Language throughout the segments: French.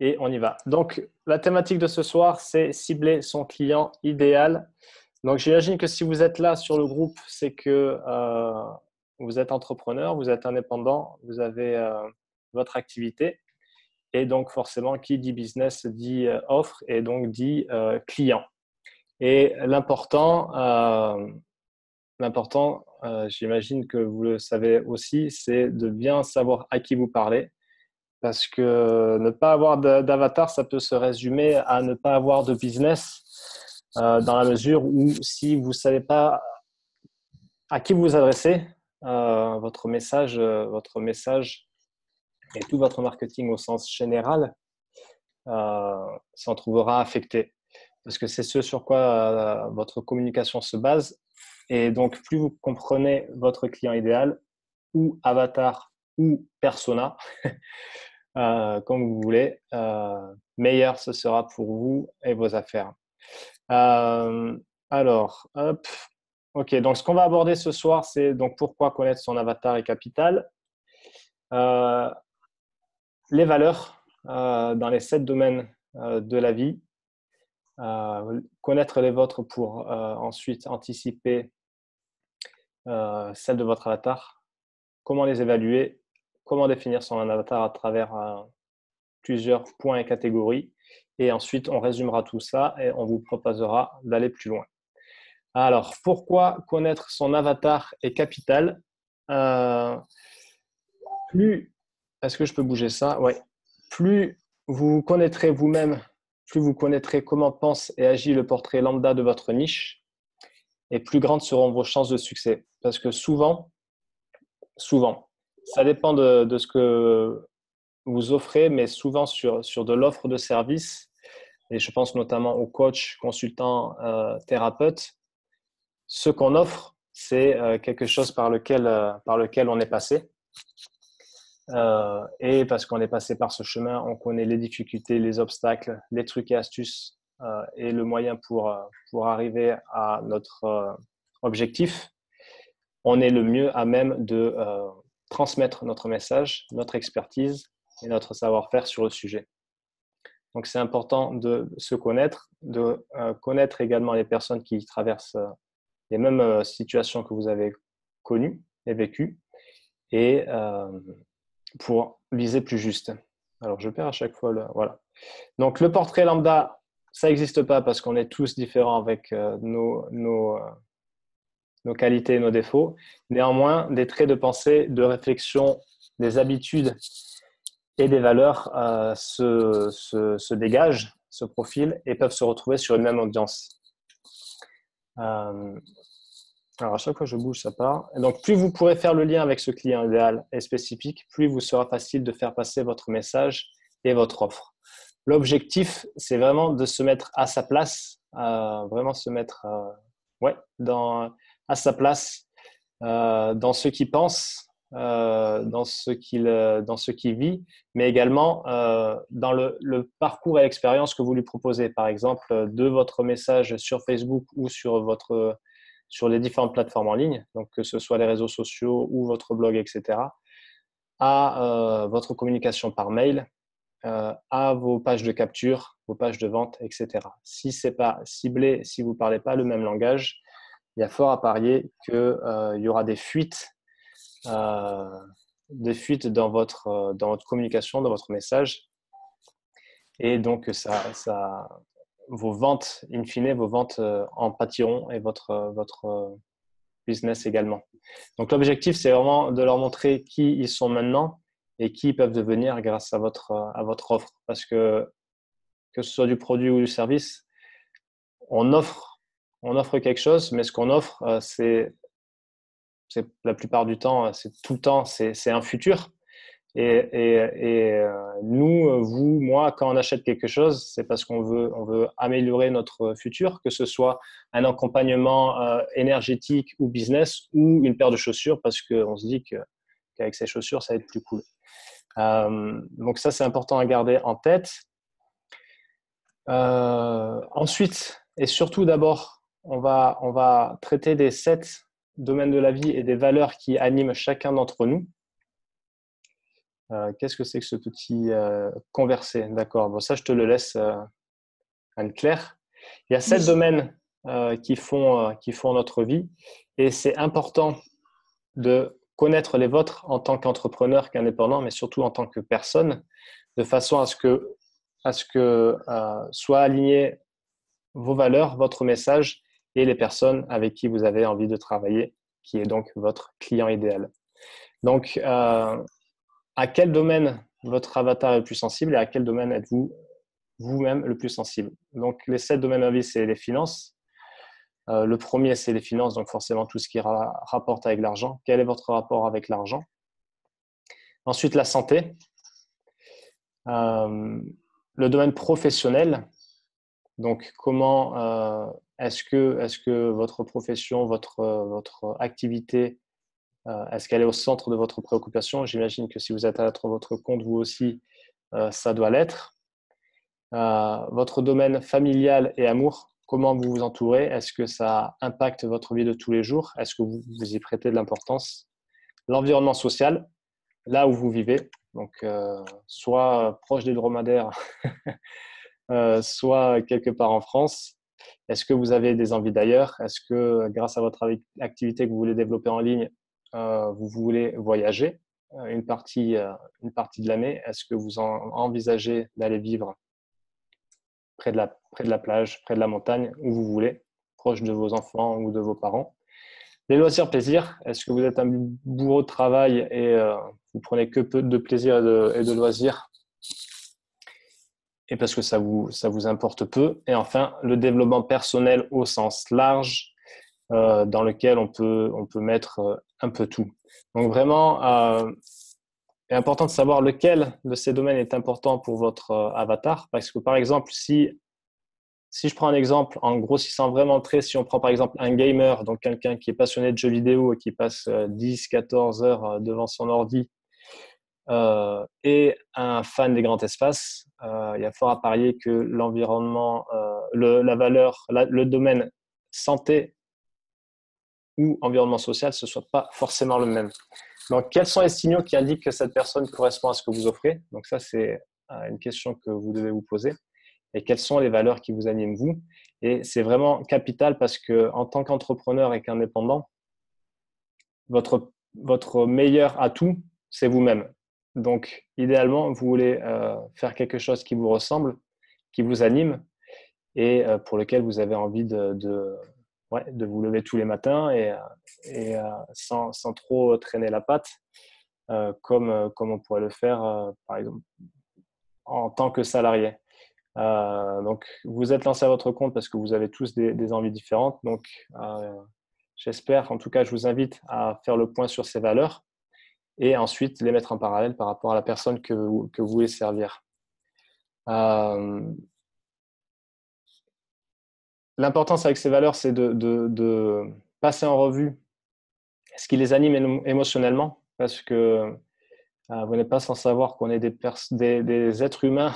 et on y va. Donc, la thématique de ce soir, c'est cibler son client idéal. Donc, j'imagine que si vous êtes là sur le groupe, c'est que vous êtes entrepreneur, vous êtes indépendant, vous avez votre activité. Et donc, forcément, qui dit business dit offre et donc dit client. Et l'important, j'imagine que vous le savez aussi, c'est de bien savoir à qui vous parlez. Parce que ne pas avoir d'avatar, ça peut se résumer à ne pas avoir de business dans la mesure où si vous ne savez pas à qui vous vous adressez, votre message et tout votre marketing au sens général s'en trouvera affecté. Parce que c'est ce sur quoi votre communication se base. Et donc, plus vous comprenez votre client idéal, ou avatar, ou persona, comme vous voulez, meilleur ce sera pour vous et vos affaires. Alors, hop. Ok, donc ce qu'on va aborder ce soir, c'est donc pourquoi connaître son avatar et capital, les valeurs dans les 7 domaines de la vie, connaître les vôtres pour ensuite anticiper celles de votre avatar, comment les évaluer, comment définir son avatar à travers plusieurs points et catégories. Et ensuite, on résumera tout ça et on vous proposera d'aller plus loin. Alors, pourquoi connaître son avatar est capital? Est-ce que je peux bouger ça? Ouais. Plus vous connaîtrez vous-même, plus vous connaîtrez comment pense et agit le portrait lambda de votre niche, et plus grandes seront vos chances de succès. Parce que souvent, ça dépend de ce que vous offrez, mais souvent sur de l'offre de service, et je pense notamment aux coachs, consultants, thérapeutes, ce qu'on offre, c'est quelque chose par lequel on est passé. Et parce qu'on est passé par ce chemin, on connaît les difficultés, les obstacles, les trucs et astuces et le moyen pour arriver à notre objectif. On est le mieux à même de transmettre notre message, notre expertise et notre savoir-faire sur le sujet. Donc, c'est important de se connaître, de connaître également les personnes qui traversent les mêmes situations que vous avez connues et vécues et pour viser plus juste. Alors, je perds à chaque fois voilà. Donc, le portrait lambda, ça n'existe pas parce qu'on est tous différents avec nos qualités et nos défauts. Néanmoins, des traits de pensée, de réflexion, des habitudes et des valeurs se dégagent, se profilent et peuvent se retrouver sur une même audience. Alors, à chaque fois que je bouge, ça part. Et donc, plus vous pourrez faire le lien avec ce client idéal et spécifique, plus il vous sera facile de faire passer votre message et votre offre. L'objectif, c'est vraiment de se mettre à sa place, vraiment se mettre à sa place dans ce qu'il pense, dans ce qu'il vit, mais également dans le parcours et l'expérience que vous lui proposez. Par exemple, de votre message sur Facebook ou sur les différentes plateformes en ligne, donc que ce soit les réseaux sociaux ou votre blog, etc., à votre communication par mail, à vos pages de capture, vos pages de vente, etc. Si ce n'est pas ciblé, si vous ne parlez pas le même langage, il y a fort à parier qu'il y aura des fuites dans votre communication, dans votre message. Et donc, vos ventes, in fine, vos ventes en pâtiront et votre business également. Donc, l'objectif, c'est vraiment de leur montrer qui ils sont maintenant et qui ils peuvent devenir grâce à votre offre. Parce que ce soit du produit ou du service, on offre quelque chose, mais ce qu'on offre, c'est la plupart du temps, c'est tout le temps, c'est un futur. Et nous, vous, moi, quand on achète quelque chose, c'est parce qu'on veut améliorer notre futur, que ce soit un accompagnement énergétique ou business ou une paire de chaussures parce qu'on se dit qu'avec ces chaussures, ça va être plus cool. Donc ça, c'est important à garder en tête. Ensuite, et surtout d'abord, on va traiter des 7 domaines de la vie et des valeurs qui animent chacun d'entre nous. Qu'est-ce que c'est que ce petit converser? D'accord. Bon, ça, je te le laisse, Anne-Claire. Il y a 7 Oui. domaines qui font notre vie et c'est important de connaître les vôtres en tant qu'entrepreneur, qu'indépendant, mais surtout en tant que personne, de façon à ce que soient alignés vos valeurs, votre message et les personnes avec qui vous avez envie de travailler, qui est donc votre client idéal. Donc, à quel domaine votre avatar est le plus sensible et à quel domaine êtes-vous vous-même le plus sensible? Donc, les 7 domaines de la vie, c'est les finances. Le premier, c'est les finances, donc forcément tout ce qui rapporte avec l'argent. Quel est votre rapport avec l'argent? Ensuite, la santé. Euh, le domaine professionnel. Donc, comment est-ce que votre profession, votre activité, est-ce qu'elle est au centre de votre préoccupation? J'imagine que si vous êtes à votre compte, vous aussi, ça doit l'être. Votre domaine familial et amour, comment vous vous entourez? Est-ce que ça impacte votre vie de tous les jours? Est-ce que vous y prêtez de l'importance? L'environnement social, là où vous vivez, donc soit proche des dromadaires, soit quelque part en France. Est-ce que vous avez des envies d'ailleurs? Est-ce que grâce à votre activité que vous voulez développer en ligne, vous voulez voyager une partie de l'année? Est-ce que vous envisagez d'aller vivre près de la plage, près de la montagne, où vous voulez, proche de vos enfants ou de vos parents? Les loisirs, plaisirs. Est-ce que vous êtes un bourreau de travail et vous prenez que peu de plaisir et de loisirs et parce que ça vous importe peu? Et enfin, le développement personnel au sens large, dans lequel on peut mettre un peu tout. Donc vraiment, il est important de savoir lequel de ces domaines est important pour votre avatar. Parce que par exemple, si je prends un exemple en grossissant vraiment le trait, si on prend par exemple un gamer, donc quelqu'un qui est passionné de jeux vidéo et qui passe 10-14 heures devant son ordi, et un fan des grands espaces, il y a fort à parier que l'environnement, la valeur, le domaine santé ou environnement social, ce ne soit pas forcément le même. Donc, quels sont les signaux qui indiquent que cette personne correspond à ce que vous offrez? Donc, ça, c'est une question que vous devez vous poser. Et quelles sont les valeurs qui vous animent vous? Et c'est vraiment capital parce que en tant qu'entrepreneur et qu'indépendant, votre meilleur atout, c'est vous-même. Donc, idéalement, vous voulez faire quelque chose qui vous ressemble, qui vous anime et pour lequel vous avez envie ouais, de vous lever tous les matins et sans trop traîner la patte, comme on pourrait le faire, par exemple, en tant que salarié. Donc, vous êtes lancé à votre compte parce que vous avez tous des envies différentes. Donc, j'espère, en tout cas, je vous invite à faire le point sur ces valeurs et ensuite les mettre en parallèle par rapport à la personne que vous voulez servir. Euh, L'importance avec ces valeurs, c'est de passer en revue ce qui les anime émotionnellement, parce que vous n'êtes pas sans savoir qu'on est des êtres humains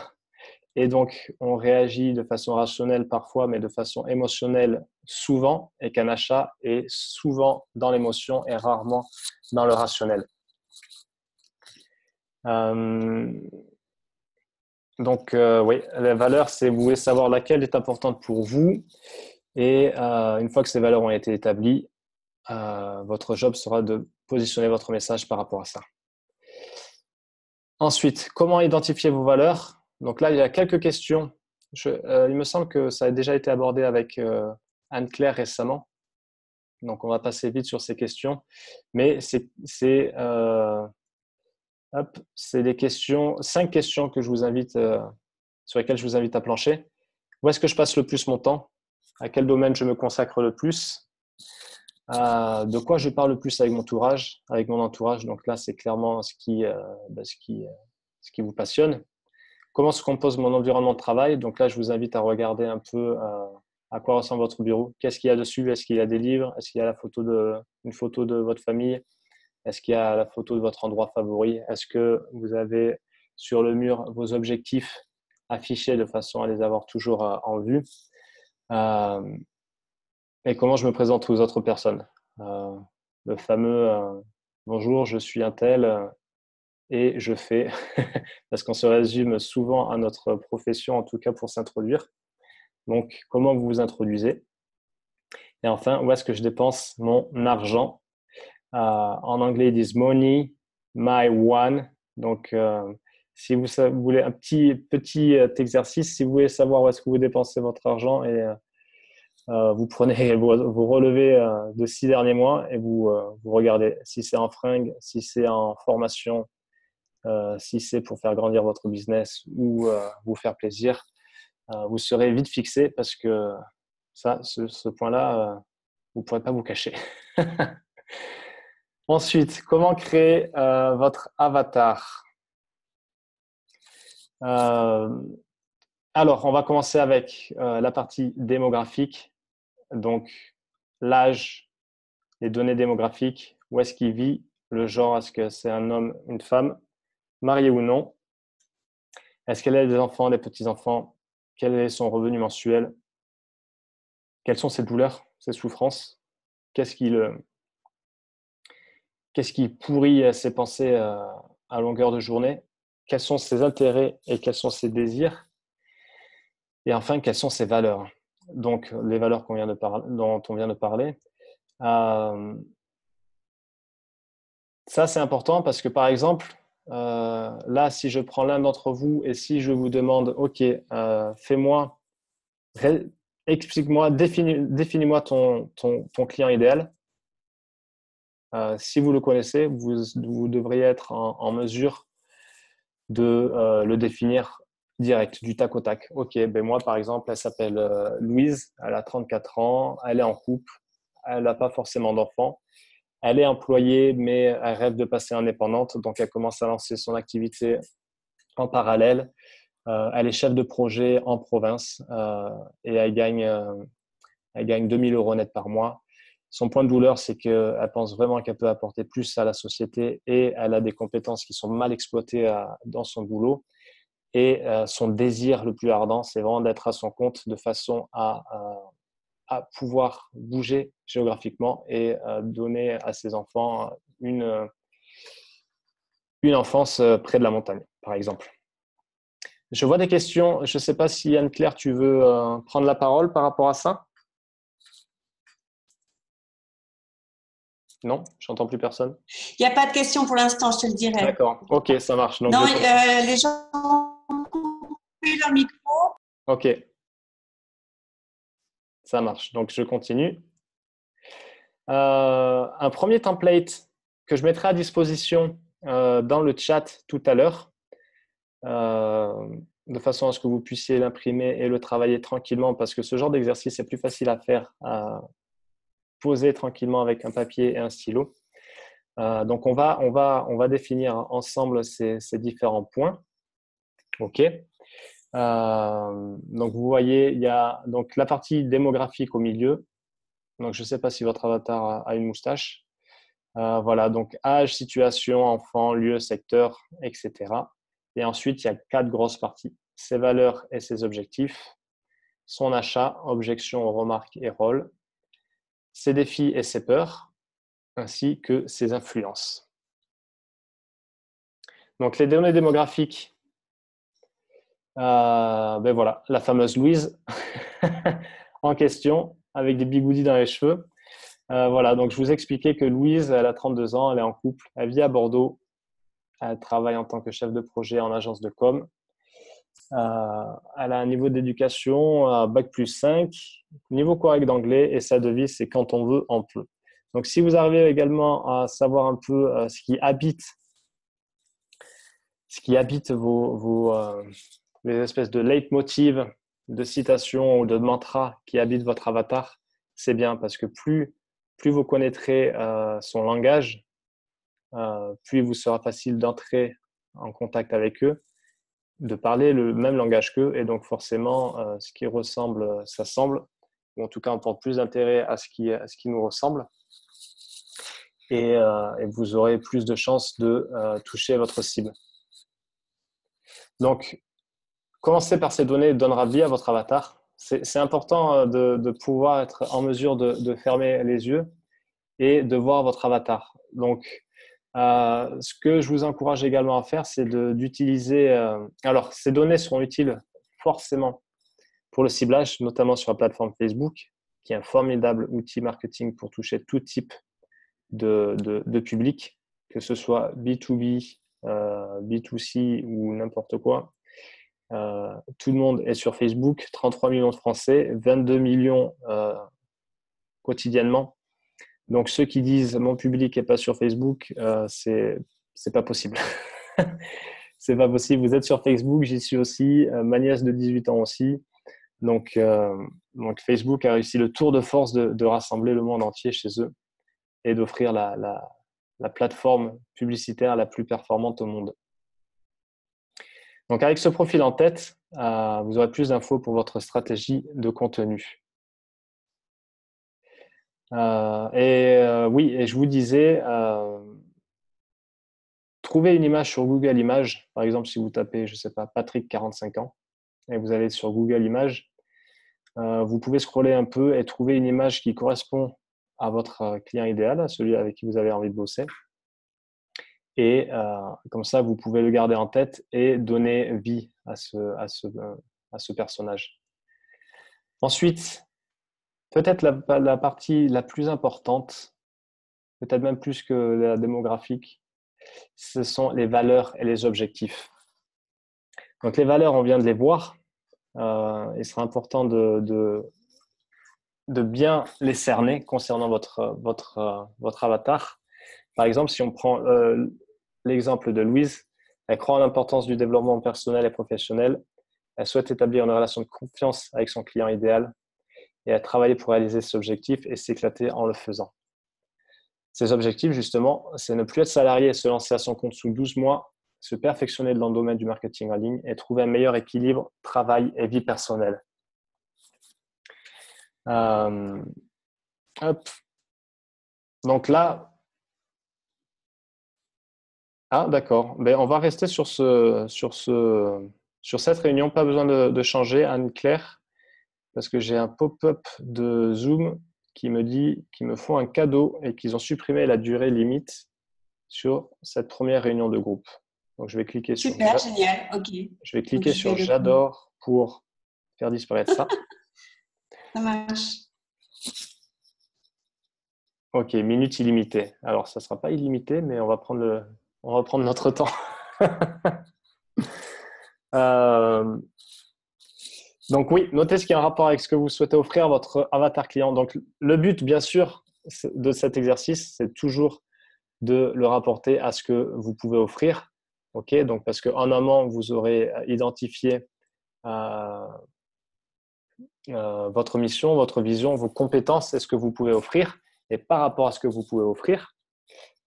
et donc on réagit de façon rationnelle parfois, mais de façon émotionnelle souvent, et qu'un achat est souvent dans l'émotion et rarement dans le rationnel. Euh, oui, la valeur, c'est vous voulez savoir laquelle est importante pour vous. Et une fois que ces valeurs ont été établies, votre job sera de positionner votre message par rapport à ça. Ensuite, comment identifier vos valeurs? Donc là, il y a quelques questions. Il me semble que ça a déjà été abordé avec Anne-Claire récemment. Donc, on va passer vite sur ces questions. Mais c'est des questions, 5 questions que je vous invite, sur lesquelles je vous invite à plancher. Où est-ce que je passe le plus mon temps? À quel domaine je me consacre le plus? De quoi je parle le plus avec mon entourage. Donc là, c'est clairement ce qui vous passionne. Comment se compose mon environnement de travail? Donc là, je vous invite à regarder un peu à quoi ressemble votre bureau. Qu'est-ce qu'il y a dessus? Est-ce qu'il y a des livres? Est-ce qu'il y a une photo de votre famille? Est-ce qu'il y a la photo de votre endroit favori? Est-ce que vous avez sur le mur vos objectifs affichés de façon à les avoir toujours en vue? Euh, et comment je me présente aux autres personnes? Le fameux bonjour, je suis un tel. et je fais, parce qu'on se résume souvent à notre profession, en tout cas pour s'introduire. Donc, comment vous vous introduisez? Et enfin, où est-ce que je dépense mon argent? En anglais, ils disent money, my one. Donc, si vous voulez un petit exercice, si vous voulez savoir où est-ce que vous dépensez votre argent et vous prenez vos relevés de 6 derniers mois et vous regardez si c'est en fringues, si c'est en formation, si c'est pour faire grandir votre business ou vous faire plaisir, vous serez vite fixé parce que ça, ce point-là, vous ne pourrez pas vous cacher. Ensuite, comment créer votre avatar? Alors, on va commencer avec la partie démographique. Donc, l'âge, les données démographiques, où est-ce qu'il vit, le genre, est-ce que c'est un homme, une femme, marié ou non? Est-ce qu'elle a des enfants, des petits-enfants? Quel est son revenu mensuel? Quelles sont ses douleurs, ses souffrances? Qu'est-ce qui pourrit ses pensées à longueur de journée? Quels sont ses intérêts et quels sont ses désirs? Et enfin, quelles sont ses valeurs? Donc, les valeurs dont on vient de parler. Ça, c'est important parce que, par exemple, là, si je prends l'un d'entre vous et si je vous demande, OK, fais-moi, explique-moi, définis-moi ton client idéal. Si vous le connaissez, vous devriez être en mesure de le définir direct, du tac au tac. OK, ben moi, par exemple, elle s'appelle Louise, elle a 34 ans, elle est en couple, elle n'a pas forcément d'enfants. Elle est employée, mais elle rêve de passer indépendante, donc elle commence à lancer son activité en parallèle. Elle est chef de projet en province et elle gagne 2000 euros net par mois. Son point de douleur, c'est qu'elle pense vraiment qu'elle peut apporter plus à la société et elle a des compétences qui sont mal exploitées dans son boulot. Et son désir le plus ardent, c'est vraiment d'être à son compte de façon à pouvoir bouger géographiquement et donner à ses enfants une enfance près de la montagne, par exemple. Je vois des questions. Je ne sais pas si Anne-Claire, tu veux prendre la parole par rapport à ça? Non, j'entends plus personne. Il n'y a pas de questions pour l'instant, je te le dirai. D'accord, ok, ça marche. Donc, non, les gens ont coupé leur micro. Ok, ça marche. Donc, je continue. Un premier template que je mettrai à disposition dans le chat tout à l'heure, de façon à ce que vous puissiez l'imprimer et le travailler tranquillement, parce que ce genre d'exercice est plus facile à faire, à poser tranquillement avec un papier et un stylo. Donc, on va définir ensemble ces différents points. OK. Donc, vous voyez, il y a donc la partie démographique au milieu. Donc, je ne sais pas si votre avatar a une moustache. Voilà, donc âge, situation, enfant, lieu, secteur, etc. Et ensuite, il y a 4 grosses parties. Ses valeurs et ses objectifs, son achat, objections, remarques et rôles, ses défis et ses peurs, ainsi que ses influences. Donc, les données démographiques, ben voilà, la fameuse Louise en question, avec des bigoudis dans les cheveux. Voilà, donc je vous expliquais que Louise, elle a 32 ans, elle est en couple, elle vit à Bordeaux, elle travaille en tant que chef de projet en agence de com. Elle a un niveau d'éducation bac plus 5, niveau correct d'anglais et sa devise c'est quand on veut, on peut. Donc si vous arrivez également à savoir un peu ce qui habite les espèces de leitmotiv, de citations ou de mantras qui habitent votre avatar, c'est bien parce que plus vous connaîtrez son langage, plus il vous sera facile d'entrer en contact avec eux, de parler le même langage qu'eux, et donc forcément, ce qui ressemble s'assemble, ou en tout cas on porte plus d'intérêt à ce qui nous ressemble, et vous aurez plus de chances de toucher votre cible. Donc, commencer par ces données donnera vie à votre avatar. C'est important de pouvoir être en mesure de fermer les yeux et de voir votre avatar. Donc, Ce que je vous encourage également à faire, c'est d'utiliser… alors, ces données seront utiles forcément pour le ciblage, notamment sur la plateforme Facebook, qui est un formidable outil marketing pour toucher tout type de public, que ce soit B2B, B2C ou n'importe quoi. Tout le monde est sur Facebook, 33 millions de Français, 22 millions quotidiennement. Donc, ceux qui disent mon public n'est pas sur Facebook, c'est pas possible. C'est pas possible. Vous êtes sur Facebook, j'y suis aussi. Ma nièce de 18 ans aussi. Donc, Facebook a réussi le tour de force de rassembler le monde entier chez eux et d'offrir la plateforme publicitaire la plus performante au monde. Donc, avec ce profil en tête, vous aurez plus d'infos pour votre stratégie de contenu. Oui, et je vous disais, trouvez une image sur Google Images. Par exemple, si vous tapez, je ne sais pas, Patrick, 45 ans, et vous allez sur Google Images, vous pouvez scroller un peu et trouver une image qui correspond à votre client idéal, à celui avec qui vous avez envie de bosser. Et comme ça, vous pouvez le garder en tête et donner vie à ce personnage. Ensuite, peut-être la partie la plus importante, peut-être même plus que la démographique, ce sont les valeurs et les objectifs. Donc les valeurs, on vient de les voir. Il sera important de bien les cerner concernant votre avatar. Par exemple, si on prend l'exemple de Louise, elle croit en l'importance du développement personnel et professionnel. Elle souhaite établir une relation de confiance avec son client idéal et elle travaille pour réaliser ses objectifs et s'éclater en le faisant. Ses objectifs, justement, c'est ne plus être salarié et se lancer à son compte sous 12 mois, se perfectionner dans le domaine du marketing en ligne et trouver un meilleur équilibre travail et vie personnelle. Donc là, d'accord. Ben, on va rester sur cette réunion. Pas besoin de changer, Anne-Claire, parce que j'ai un pop-up de Zoom qui me dit qu'ils me font un cadeau et qu'ils ont supprimé la durée limite sur cette première réunion de groupe. Donc, je vais cliquer sur… Super, génial, ok. Je vais cliquer sur j'adore pour faire disparaître ça. Ça marche. Ok, minutes illimitées. Alors, ça ne sera pas illimité, mais on va prendre notre temps. Donc oui, notez ce qui a un rapport avec ce que vous souhaitez offrir à votre avatar client. Donc le but, bien sûr, de cet exercice, c'est toujours de le rapporter à ce que vous pouvez offrir. Ok, donc parce qu'en amont, vous aurez identifié votre mission, votre vision, vos compétences et ce que vous pouvez offrir. Et par rapport à ce que vous pouvez offrir,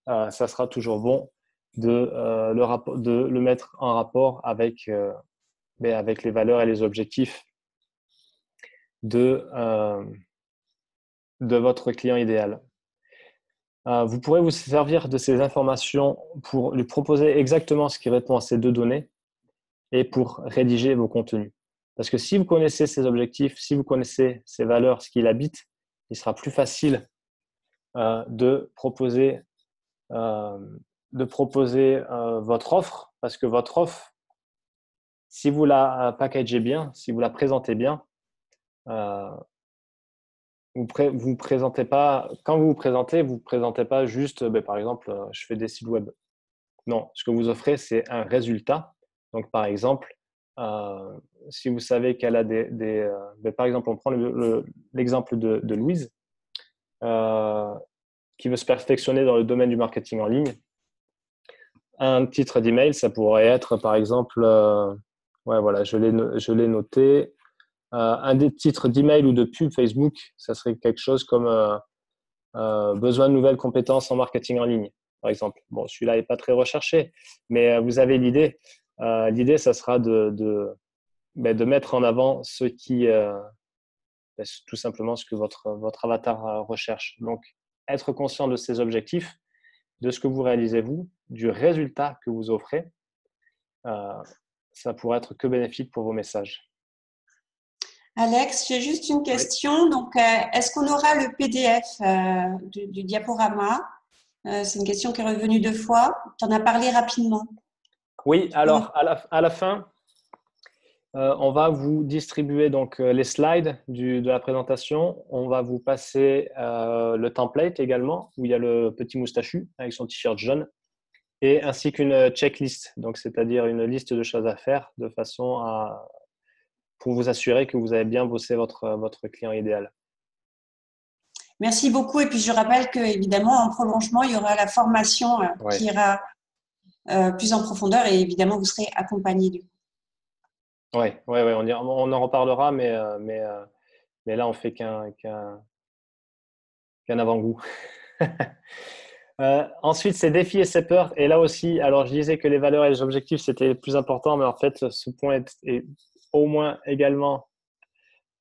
ça sera toujours bon de le mettre en rapport avec les valeurs et les objectifs de votre client idéal. Vous pourrez vous servir de ces informations pour lui proposer exactement ce qui répond à ces deux données et pour rédiger vos contenus. Parce que si vous connaissez ces objectifs, si vous connaissez ces valeurs, ce qu'il habite, il sera plus facile de proposer votre offre, parce que votre offre, si vous la packagez bien, si vous la présentez bien, vous présentez pas, quand vous vous présentez pas juste, par exemple, je fais des sites web. Non, ce que vous offrez, c'est un résultat. Donc, par exemple, si vous savez qu'elle a par exemple, on prend l'exemple de Louise, qui veut se perfectionner dans le domaine du marketing en ligne. Un titre d'email, ça pourrait être, par exemple, voilà, je l'ai noté. Un des titres d'email ou de pub Facebook, ça serait quelque chose comme besoin de nouvelles compétences en marketing en ligne, par exemple. Bon, celui-là n'est pas très recherché, mais vous avez l'idée. L'idée, ça sera de mettre en avant tout simplement ce que votre avatar recherche. Donc, être conscient de ses objectifs, de ce que vous réalisez vous, du résultat que vous offrez, ça pourrait être que bénéfique pour vos messages. Alex, j'ai juste une question. Donc, est-ce qu'on aura le PDF du diaporama C'est une question qui est revenue 2 fois. Tu en as parlé rapidement. Oui, alors à la fin, on va vous distribuer donc les slides de la présentation. On va vous passer le template également, où il y a le petit moustachu avec son t-shirt jaune, et ainsi qu'une checklist, donc c'est-à-dire une liste de choses à faire de façon pour vous assurer que vous avez bien bossé votre client idéal. Merci beaucoup. Et puis, je rappelle qu'évidemment, en prolongement, il y aura la formation qui ira plus en profondeur et évidemment, vous serez accompagné. Oui, on en reparlera, mais là, on fait qu'un avant-goût. Ensuite, c'est défis et ses peurs. Et là aussi, alors je disais que les valeurs et les objectifs, c'était le plus important, mais en fait, ce point est au moins également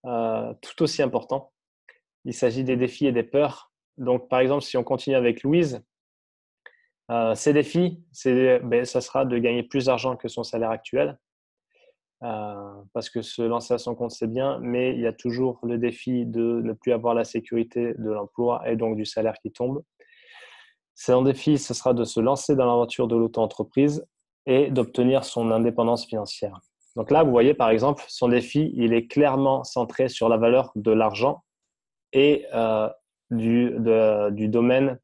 tout aussi important. Il s'agit des défis et des peurs. Donc, par exemple, si on continue avec Louise, ses défis, ça sera de gagner plus d'argent que son salaire actuel. Parce que se lancer à son compte, c'est bien, mais il y a toujours le défi de ne plus avoir la sécurité de l'emploi et donc du salaire qui tombe. Son défi, ce sera de se lancer dans l'aventure de l'auto-entreprise et d'obtenir son indépendance financière. Donc là, vous voyez, par exemple, son défi, il est clairement centré sur la valeur de l'argent et du domaine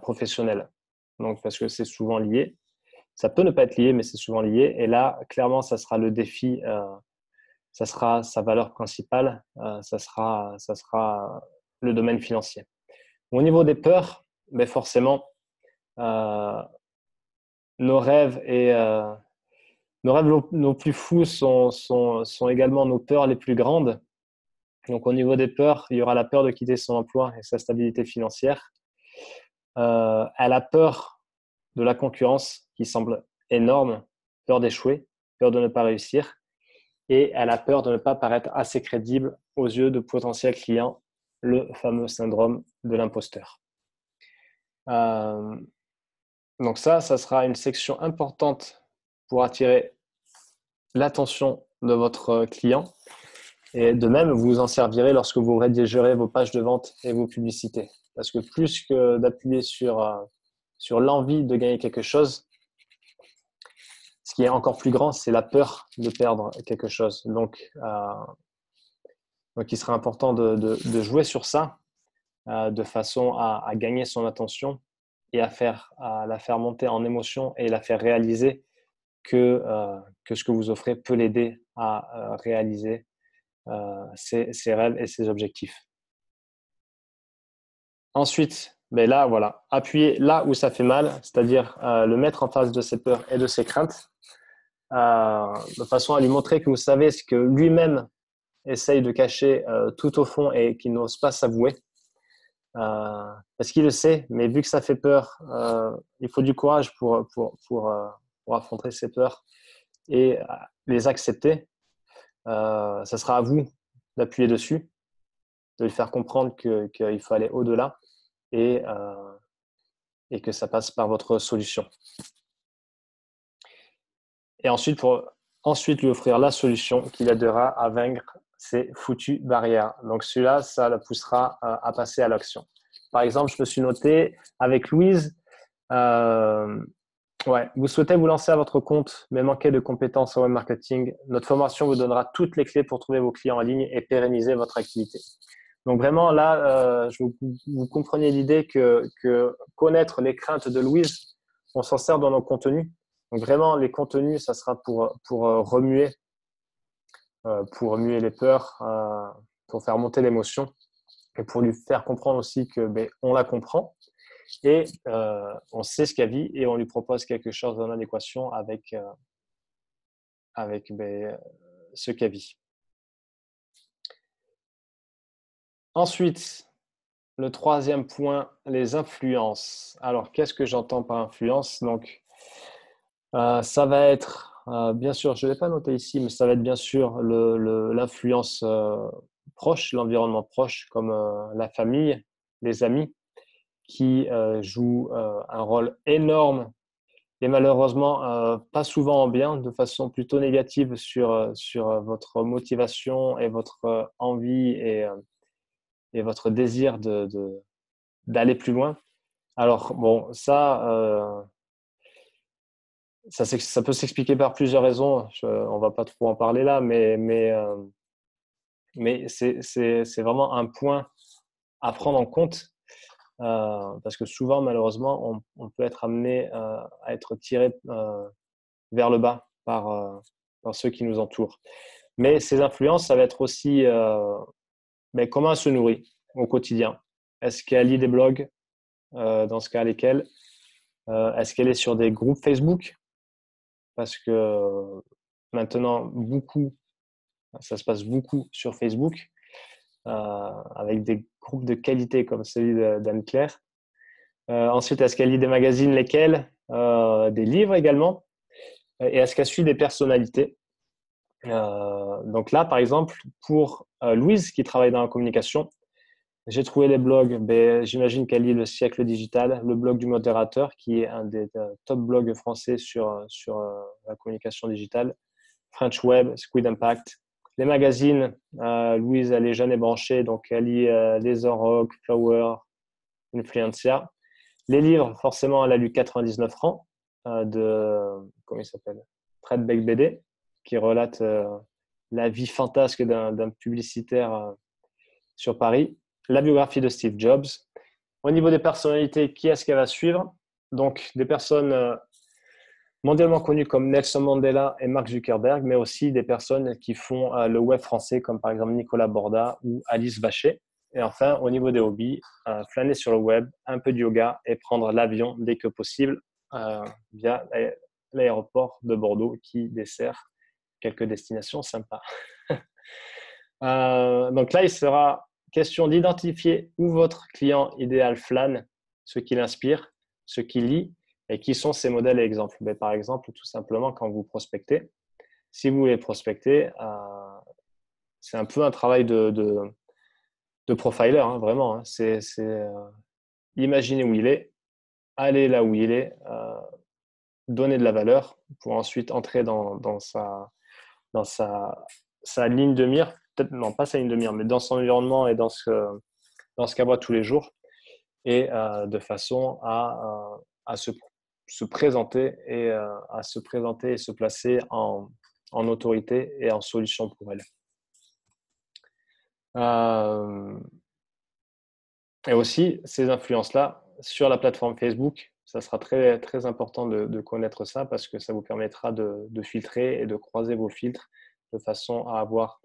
professionnel. Donc, parce que c'est souvent lié. Ça peut ne pas être lié, mais c'est souvent lié. Et là, clairement, ça sera le défi, ça sera sa valeur principale, ça sera le domaine financier. Au niveau des peurs, mais forcément, nos rêves nos plus fous sont également nos peurs les plus grandes. Donc, au niveau des peurs, il y aura la peur de quitter son emploi et sa stabilité financière. Elle a peur de la concurrence qui semble énorme, peur d'échouer, peur de ne pas réussir, et elle a peur de ne pas paraître assez crédible aux yeux de potentiels clients, le fameux syndrome de l'imposteur. Donc ça sera une section importante pour attirer l'attention de votre client. Et de même, vous vous en servirez lorsque vous rédigerez vos pages de vente et vos publicités. Parce que plus que d'appuyer sur l'envie de gagner quelque chose, ce qui est encore plus grand, c'est la peur de perdre quelque chose. Donc il sera important de jouer sur ça de façon à gagner son attention et à la faire monter en émotion et la faire réaliser que ce que vous offrez peut l'aider à réaliser ses rêves et ses objectifs. Ensuite, là, voilà, appuyer là où ça fait mal, c'est-à-dire le mettre en face de ses peurs et de ses craintes, de façon à lui montrer que vous savez ce que lui-même essaye de cacher tout au fond et qu'il n'ose pas s'avouer. Parce qu'il le sait, mais vu que ça fait peur, il faut du courage pour affronter ses peurs et les accepter. Ça sera à vous d'appuyer dessus, de lui faire comprendre qu'il faut aller au-delà et que ça passe par votre solution. Et ensuite, lui offrir la solution qui l'aidera à vaincre ces foutues barrières. Donc celui-là, ça la poussera à passer à l'action. Par exemple, je me suis noté avec Louise, vous souhaitez vous lancer à votre compte, mais manquez de compétences en web marketing. Notre formation vous donnera toutes les clés pour trouver vos clients en ligne et pérenniser votre activité. Donc vraiment, là, vous comprenez l'idée que connaître les craintes de Louise, on s'en sert dans nos contenus. Donc vraiment, les contenus, ça sera pour remuer les peurs, pour faire monter l'émotion et pour lui faire comprendre aussi que on la comprend et on sait ce qu'elle vit et on lui propose quelque chose en adéquation avec ce qu'elle vit. Ensuite, le troisième point, les influences. Alors, qu'est-ce que j'entends par influence? Donc, ça va être, bien sûr, je ne l'ai pas noté ici, mais ça va être bien sûr l'influence proche, l'environnement proche, comme la famille, les amis, qui jouent un rôle énorme et malheureusement pas souvent en bien, de façon plutôt négative sur votre motivation et votre envie et votre désir d'aller plus loin. Alors, bon, ça peut s'expliquer par plusieurs raisons. On va pas trop en parler là, mais c'est vraiment un point à prendre en compte parce que souvent, malheureusement, on peut être amené à être tiré vers le bas par ceux qui nous entourent. Mais ces influences, ça va être aussi mais comment elle se nourrit au quotidien. Est-ce qu'elle lit des blogs? Dans ce cas, lesquels? Est-ce qu'elle est sur des groupes Facebook? Parce que maintenant, ça se passe beaucoup sur Facebook, avec des groupes de qualité comme celui d'Anne-Claire. Ensuite, est-ce qu'elle lit des magazines? Lesquels? Des livres également. Et est-ce qu'elle suit des personnalités? Donc là, par exemple, pour Louise, qui travaille dans la communication, j'ai trouvé les blogs. Ben, j'imagine qu'elle lit Le Siècle Digital, le blog du modérateur, qui est un des top blogs français sur la communication digitale. French Web, Squid Impact. Les magazines, Louise, elle est jeune et branchée, donc elle lit Les Rock, Flower, Influencia. Les livres, forcément, elle a lu 99 francs comment il s'appelle? Fred Beck BD, qui relate la vie fantasque d'un publicitaire sur Paris. La biographie de Steve Jobs. Au niveau des personnalités, qui est-ce qu'elle va suivre? Donc, des personnes mondialement connues comme Nelson Mandela et Mark Zuckerberg, mais aussi des personnes qui font le web français, comme par exemple Nicolas Borda ou Alice Vacher. Et enfin, au niveau des hobbies, flâner sur le web, un peu de yoga et prendre l'avion dès que possible via l'aéroport de Bordeaux qui dessert quelques destinations sympas. Donc là, il sera question d'identifier où votre client idéal flâne, ce qui l'inspire, ce qui lit et qui sont ses modèles et exemples. Mais par exemple, tout simplement, quand vous prospectez, si vous voulez prospecter, c'est un peu un travail de profiler, hein, vraiment. Hein. C'est imaginer où il est, aller là où il est, donner de la valeur pour ensuite entrer dans sa ligne de mire, peut-être non pas sa ligne de mire, mais dans son environnement et dans ce qu'elle voit tous les jours, et de façon à se présenter et se placer en autorité et en solution pour elle. Et aussi, ces influences-là, sur la plateforme Facebook, ça sera très, très important de connaître ça parce que ça vous permettra de filtrer et de croiser vos filtres de façon à avoir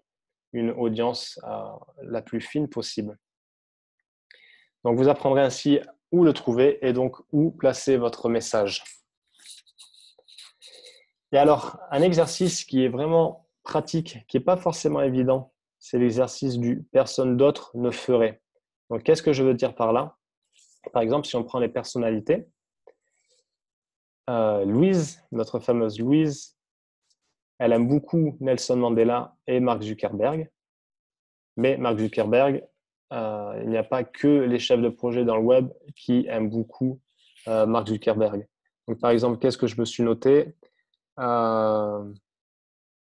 une audience la plus fine possible. Donc, vous apprendrez ainsi où le trouver et donc où placer votre message. Et alors, un exercice qui est vraiment pratique, qui n'est pas forcément évident, c'est l'exercice du « personne d'autre ne ferait ». Donc, qu'est-ce que je veux dire par là? Par exemple, si on prend les personnalités, Louise, notre fameuse Louise, elle aime beaucoup Nelson Mandela et Mark Zuckerberg. Mais Mark Zuckerberg, il n'y a pas que les chefs de projet dans le web qui aiment beaucoup Mark Zuckerberg. Donc, par exemple, qu'est-ce que je me suis noté?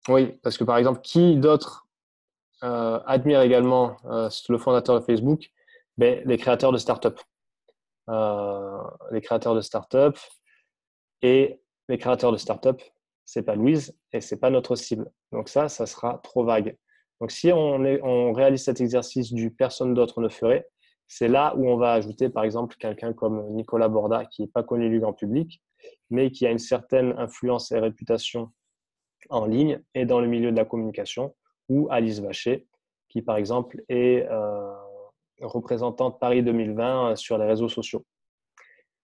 Oui, parce que par exemple, qui d'autre admire également le fondateur de Facebook? Ben, les créateurs de start-up. Les créateurs de start-up et les créateurs de start-up, c'est pas Louise et c'est pas notre cible. Donc ça sera trop vague. Donc si on réalise cet exercice du personne d'autre ne ferait, c'est là où on va ajouter par exemple quelqu'un comme Nicolas Borda qui n'est pas connu du grand public, mais qui a une certaine influence et réputation en ligne et dans le milieu de la communication, ou Alice Vacher, qui par exemple est représentante Paris 2020 sur les réseaux sociaux.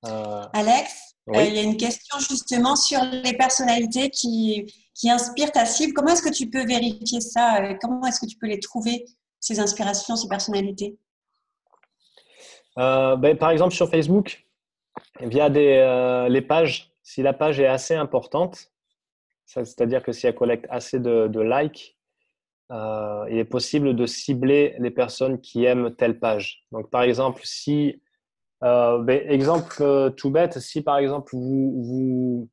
Alex, oui. il y a une question justement sur les personnalités qui inspirent ta cible. Comment est-ce que tu peux vérifier ça? Comment est-ce que tu peux les trouver, ces inspirations, ces personnalités? Par exemple, sur Facebook, via les pages, si la page est assez importante, c'est-à-dire que si elle collecte assez de likes, il est possible de cibler les personnes qui aiment telle page. Donc, par exemple, si exemple tout bête, si par exemple vous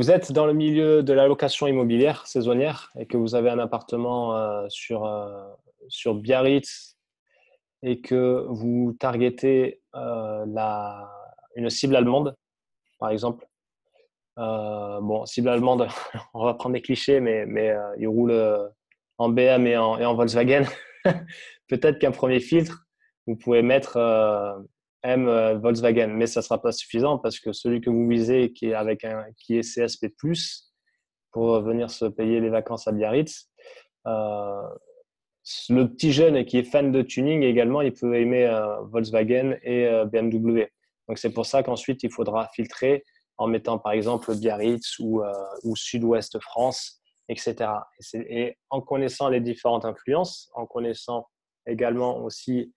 êtes dans le milieu de la location immobilière saisonnière et que vous avez un appartement sur Biarritz et que vous targetez une cible allemande, par exemple. Bon, cible allemande, on va prendre des clichés, mais ils roulent en BM et en Volkswagen. Peut-être qu'un premier filtre, vous pouvez mettre M Volkswagen, mais ça ne sera pas suffisant parce que celui que vous visez qui est CSP+, pour venir se payer les vacances à Biarritz, le petit jeune qui est fan de tuning également, il peut aimer Volkswagen et BMW. Donc c'est pour ça qu'ensuite il faudra filtrer en mettant par exemple Biarritz ou Sud-Ouest France, etc. Et en connaissant les différentes influences, en connaissant également aussi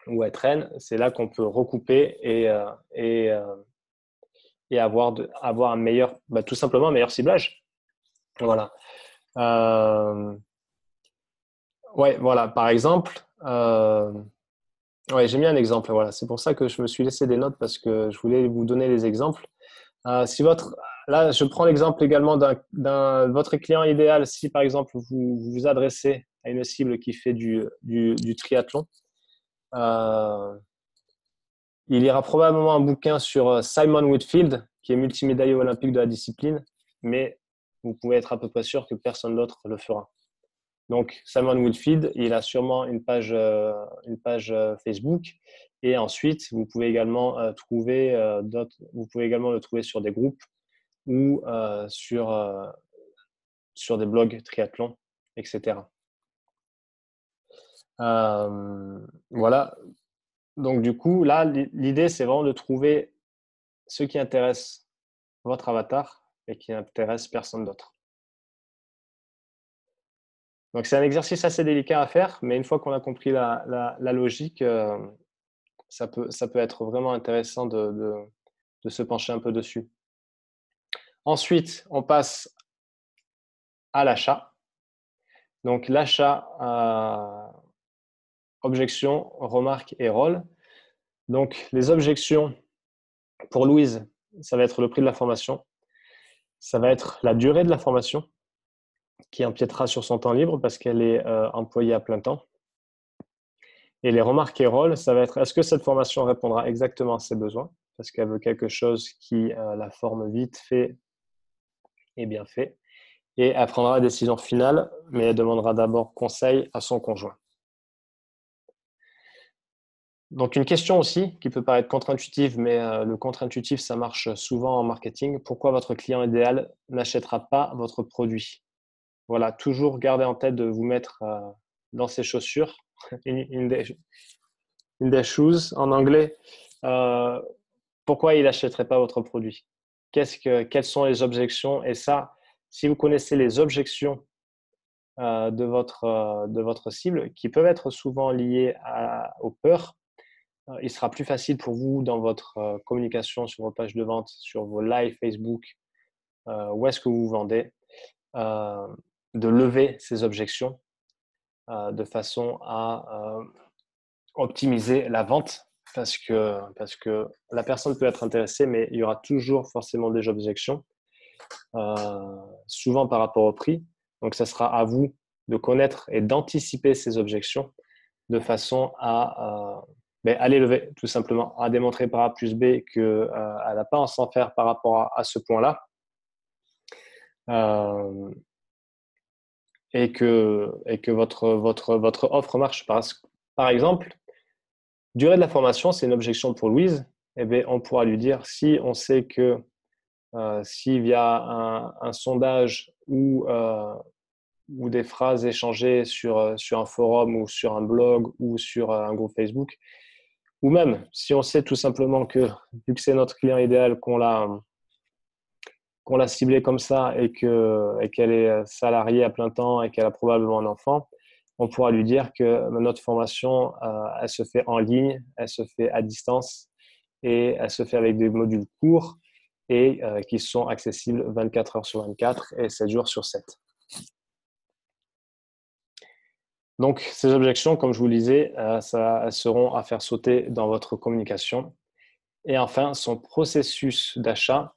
Wettren, c'est là qu'on peut recouper et avoir un meilleur, tout simplement un meilleur ciblage. Voilà. Ouais, voilà. Par exemple, ouais, j'ai mis un exemple. Voilà, c'est pour ça que je me suis laissé des notes parce que je voulais vous donner les exemples. Là, je prends l'exemple également d'un votre client idéal. Si par exemple vous vous adressez à une cible qui fait du triathlon, il ira probablement un bouquin sur Simon Whitfield, qui est multimédaillé olympique de la discipline, mais vous pouvez être à peu près sûr que personne d'autre le fera. Donc, Simon Whitfield, il a sûrement une page Facebook. Et ensuite, vous pouvez également vous pouvez également le trouver sur des groupes ou sur des blogs triathlon, etc. Voilà. Donc, du coup, là, l'idée, c'est vraiment de trouver ce qui intéresse votre avatar et qui intéresse personne d'autre. Donc, c'est un exercice assez délicat à faire, mais une fois qu'on a compris la logique, ça peut être vraiment intéressant de se pencher un peu dessus. Ensuite, on passe à l'achat. Donc, l'achat, objections, remarques et rôles. Donc, les objections pour Louise, ça va être le prix de la formation. Ça va être la durée de la formation qui empiétera sur son temps libre parce qu'elle est employée à plein temps. Et les remarques et rôles, ça va être est-ce que cette formation répondra exactement à ses besoins parce qu'elle veut quelque chose qui la forme vite fait et bien fait. Et elle prendra la décision finale, mais elle demandera d'abord conseil à son conjoint. Donc, une question aussi qui peut paraître contre-intuitive, mais le contre-intuitif, ça marche souvent en marketing. Pourquoi votre client idéal n'achètera pas votre produit? Voilà, toujours garder en tête de vous mettre dans ses chaussures. in their shoes en anglais. Pourquoi il n'achèterait pas votre produit? Quelles sont les objections? Et ça, si vous connaissez les objections de votre cible, qui peuvent être souvent liées aux peurs, il sera plus facile pour vous dans votre communication sur vos pages de vente, sur vos lives Facebook, où est-ce que vous vendez, de lever ces objections de façon à optimiser la vente parce que la personne peut être intéressée, mais il y aura toujours forcément des objections, souvent par rapport au prix. Donc, ce sera à vous de connaître et d'anticiper ces objections de façon à les lever, tout simplement, à démontrer par A plus B qu'elle n'a pas à s'en faire par rapport à ce point-là. Et que votre offre marche. Par exemple, durée de la formation, c'est une objection pour Louise. Eh bien, on pourra lui dire, si on sait que si via un sondage ou des phrases échangées sur un forum ou sur un blog ou sur un groupe Facebook, ou même si on sait tout simplement que, vu que c'est notre client idéal, qu'on l'a ciblé comme ça et qu'elle est salariée à plein temps et qu'elle a probablement un enfant, on pourra lui dire que notre formation, elle se fait en ligne, elle se fait à distance et elle se fait avec des modules courts et qui sont accessibles 24 heures sur 24 et 7 jours sur 7. Donc, ces objections, comme je vous le disais, elles seront à faire sauter dans votre communication. Et enfin, son processus d'achat,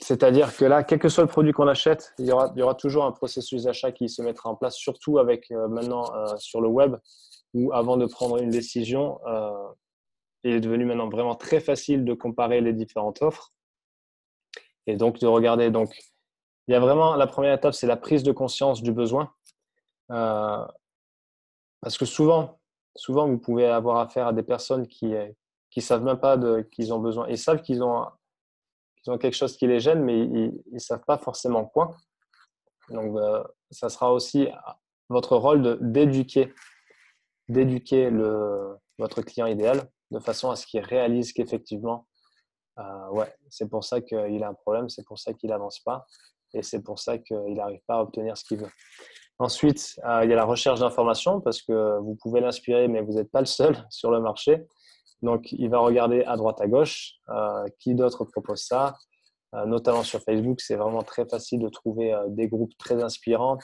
C'est-à-dire que là, quel que soit le produit qu'on achète, il y aura toujours un processus d'achat qui se mettra en place, surtout avec maintenant sur le web, où avant de prendre une décision, il est devenu maintenant vraiment très facile de comparer les différentes offres et donc de regarder. Donc, il y a vraiment la première étape, c'est la prise de conscience du besoin. Parce que souvent, vous pouvez avoir affaire à des personnes qui savent même pas qu'ils ont besoin. Ils savent qu'ils ont quelque chose qui les gêne, mais ils ne savent pas forcément quoi. Donc, ça sera aussi votre rôle d'éduquer votre client idéal de façon à ce qu'il réalise qu'effectivement, ouais, c'est pour ça qu'il a un problème, c'est pour ça qu'il n'avance pas et c'est pour ça qu'il n'arrive pas à obtenir ce qu'il veut. Ensuite, il y a la recherche d'informations parce que vous pouvez l'inspirer, mais vous n'êtes pas le seul sur le marché. Donc, il va regarder à droite, à gauche, qui d'autre propose ça. Notamment sur Facebook, c'est vraiment très facile de trouver des groupes très inspirants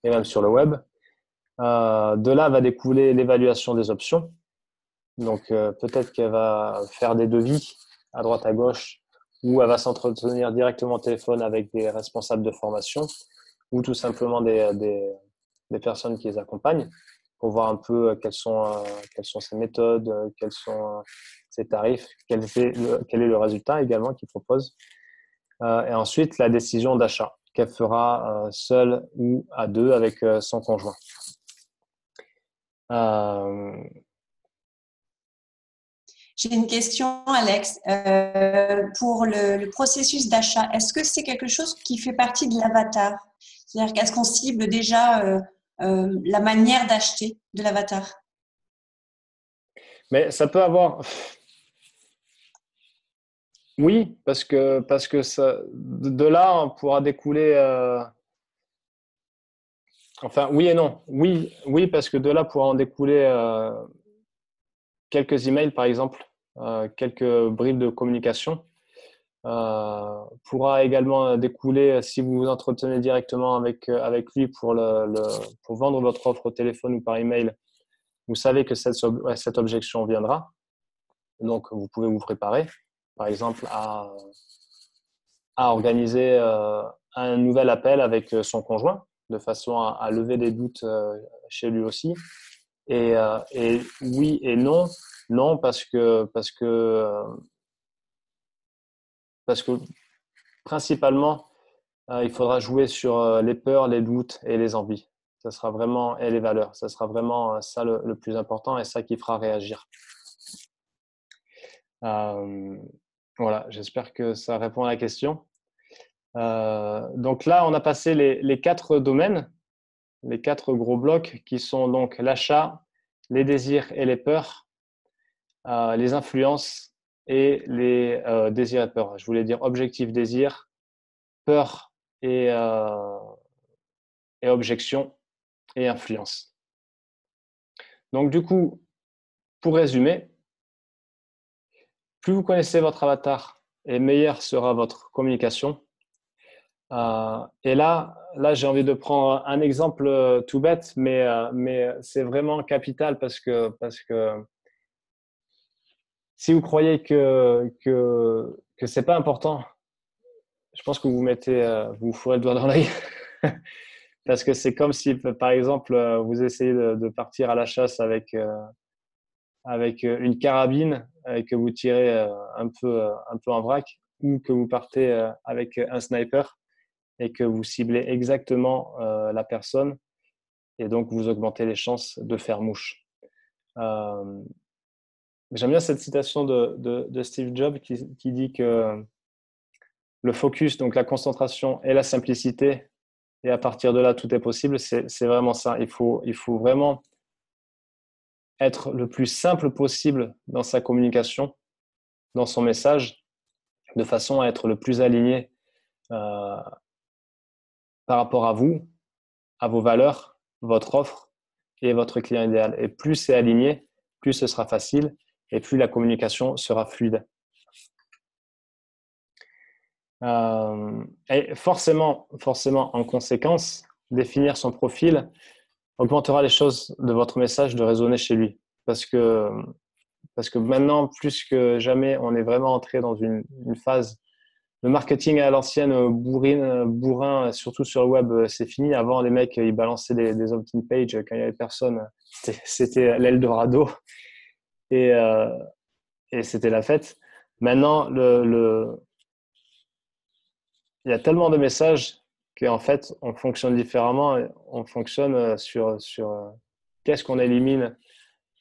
et même sur le web. De là va découler l'évaluation des options. Donc, peut-être qu'elle va faire des devis à droite, à gauche ou elle va s'entretenir directement au téléphone avec des responsables de formation ou tout simplement des personnes qui les accompagnent pour voir un peu quelles sont ces méthodes, quels sont ces tarifs, quel est le résultat également qu'ils proposent. Et ensuite, la décision d'achat qu'elle fera seule ou à deux avec son conjoint. J'ai une question, Alex. Pour le processus d'achat, est-ce que c'est quelque chose qui fait partie de l'avatar? C'est-à-dire qu'est-ce qu'on cible déjà la manière d'acheter de l'avatar? Mais ça peut avoir… Oui, parce que ça, de là, on pourra découler… Enfin, oui et non. Oui, parce que de là pourra en découler quelques emails, par exemple, quelques bribes de communication. Pourra également découler, si vous vous entretenez directement avec lui pour vendre votre offre au téléphone ou par email, vous savez que cette objection viendra. Donc, vous pouvez vous préparer, par exemple, à organiser un nouvel appel avec son conjoint, de façon à lever des doutes chez lui aussi. Et oui et non. Non, parce que principalement, il faudra jouer sur les peurs, les doutes et les envies. Ça sera vraiment, et les valeurs. Ça sera vraiment ça le plus important et ça qui fera réagir. Voilà, j'espère que ça répond à la question. Donc là, on a passé les 4 domaines, les 4 gros blocs qui sont donc l'achat, les désirs et les peurs, les influences et les désirs et peurs. Je voulais dire objectif, désir, peur et objection et influence. Donc du coup, pour résumer, plus vous connaissez votre avatar et meilleure sera votre communication. Et là, j'ai envie de prendre un exemple tout bête, mais c'est vraiment capital parce que si vous croyez que c'est pas important, je pense que vous fourrez le doigt dans l'œil. Parce que c'est comme si, par exemple, vous essayez de partir à la chasse avec une carabine et que vous tirez un peu en vrac, ou que vous partez avec un sniper et que vous ciblez exactement la personne et donc vous augmentez les chances de faire mouche. J'aime bien cette citation de Steve Jobs qui dit que le focus, donc la concentration et la simplicité, et à partir de là, tout est possible. C'est vraiment ça. Il faut vraiment être le plus simple possible dans sa communication, dans son message, de façon à être le plus aligné par rapport à vous, à vos valeurs, votre offre et votre client idéal. Et plus c'est aligné, plus ce sera facile et plus la communication sera fluide. Et forcément, en conséquence, définir son profil augmentera les chances de votre message de résonner chez lui. Parce que maintenant, plus que jamais, on est vraiment entré dans une phase Le marketing à l'ancienne, bourrin, surtout sur le web, c'est fini. Avant, les mecs, ils balançaient des opt-in pages quand il y avait personne. C'était l'Eldorado et, euh, et c'était la fête. Maintenant, il y a tellement de messages qu'en fait, on fonctionne différemment. On fonctionne sur qu'est-ce qu'on élimine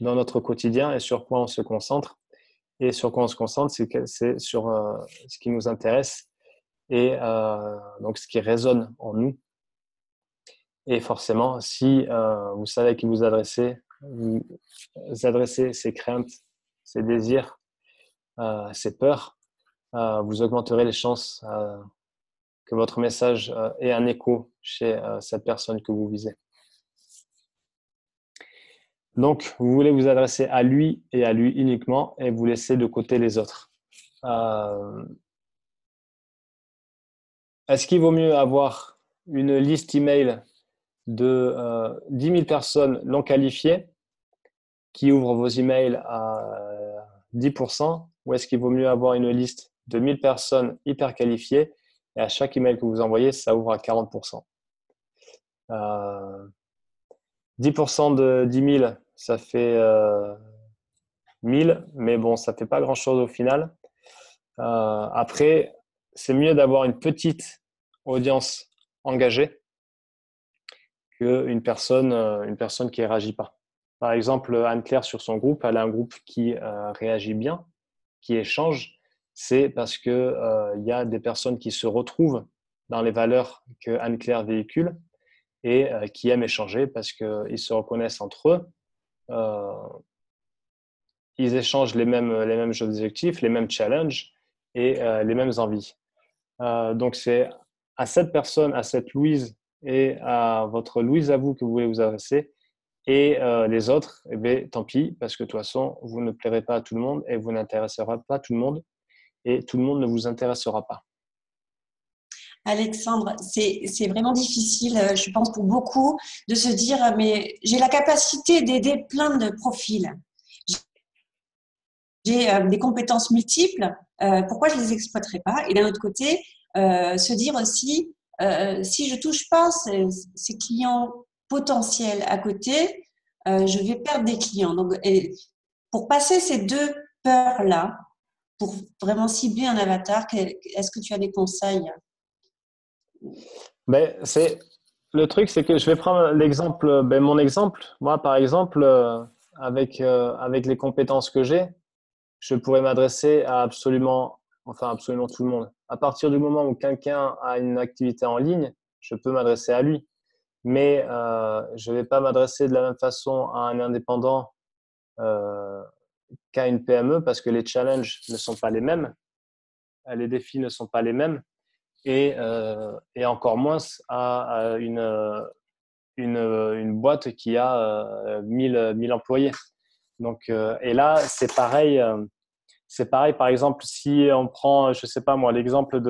dans notre quotidien et sur quoi on se concentre. Et sur quoi on se concentre, c'est sur ce qui nous intéresse et donc ce qui résonne en nous. Et forcément, si vous savez à qui vous adressez ces craintes, ces désirs, ces peurs, vous augmenterez les chances que votre message ait un écho chez cette personne que vous visez. Donc, vous voulez vous adresser à lui et à lui uniquement et vous laissez de côté les autres. Est-ce qu'il vaut mieux avoir une liste email de 10 000 personnes non qualifiées qui ouvrent vos emails à 10% ou est-ce qu'il vaut mieux avoir une liste de 1000 personnes hyper qualifiées et à chaque email que vous envoyez, ça ouvre à 40%. 10% de 10 000, ça fait 1000, mais bon, ça fait pas grand-chose au final. Après, c'est mieux d'avoir une petite audience engagée qu'une personne qui ne réagit pas. Par exemple, Anne-Claire sur son groupe, elle a un groupe qui réagit bien, qui échange. C'est parce que y a des personnes qui se retrouvent dans les valeurs que Anne-Claire véhicule et qui aiment échanger parce qu'ils se reconnaissent entre eux. Ils échangent les mêmes objectifs, les mêmes challenges et les mêmes envies. Donc, c'est à cette personne, à cette Louise et à votre Louise à vous que vous voulez vous adresser. Et les autres, eh bien, tant pis, parce que de toute façon, vous ne plairez pas à tout le monde et vous n'intéresserez pas tout le monde et tout le monde ne vous intéressera pas. Alexandre, c'est vraiment difficile, je pense, pour beaucoup de se dire, mais j'ai la capacité d'aider plein de profils. J'ai des compétences multiples, pourquoi je ne les exploiterais pas? Et d'un autre côté, se dire aussi, si je ne touche pas ces clients potentiels à côté, je vais perdre des clients. Donc, pour passer ces deux peurs-là, pour vraiment cibler un avatar, est-ce que tu as des conseils? Ben, le truc, c'est que je vais prendre l'exemple, mon exemple. Moi, par exemple, avec les compétences que j'ai, je pourrais m'adresser à absolument tout le monde. À partir du moment où quelqu'un a une activité en ligne, je peux m'adresser à lui. Mais je ne vais pas m'adresser de la même façon à un indépendant qu'à une PME parce que les challenges ne sont pas les mêmes, les défis ne sont pas les mêmes et encore moins à une boîte qui a 1000 employés. Donc, et là, c'est pareil. C'est pareil, par exemple, si on prend, je sais pas moi, l'exemple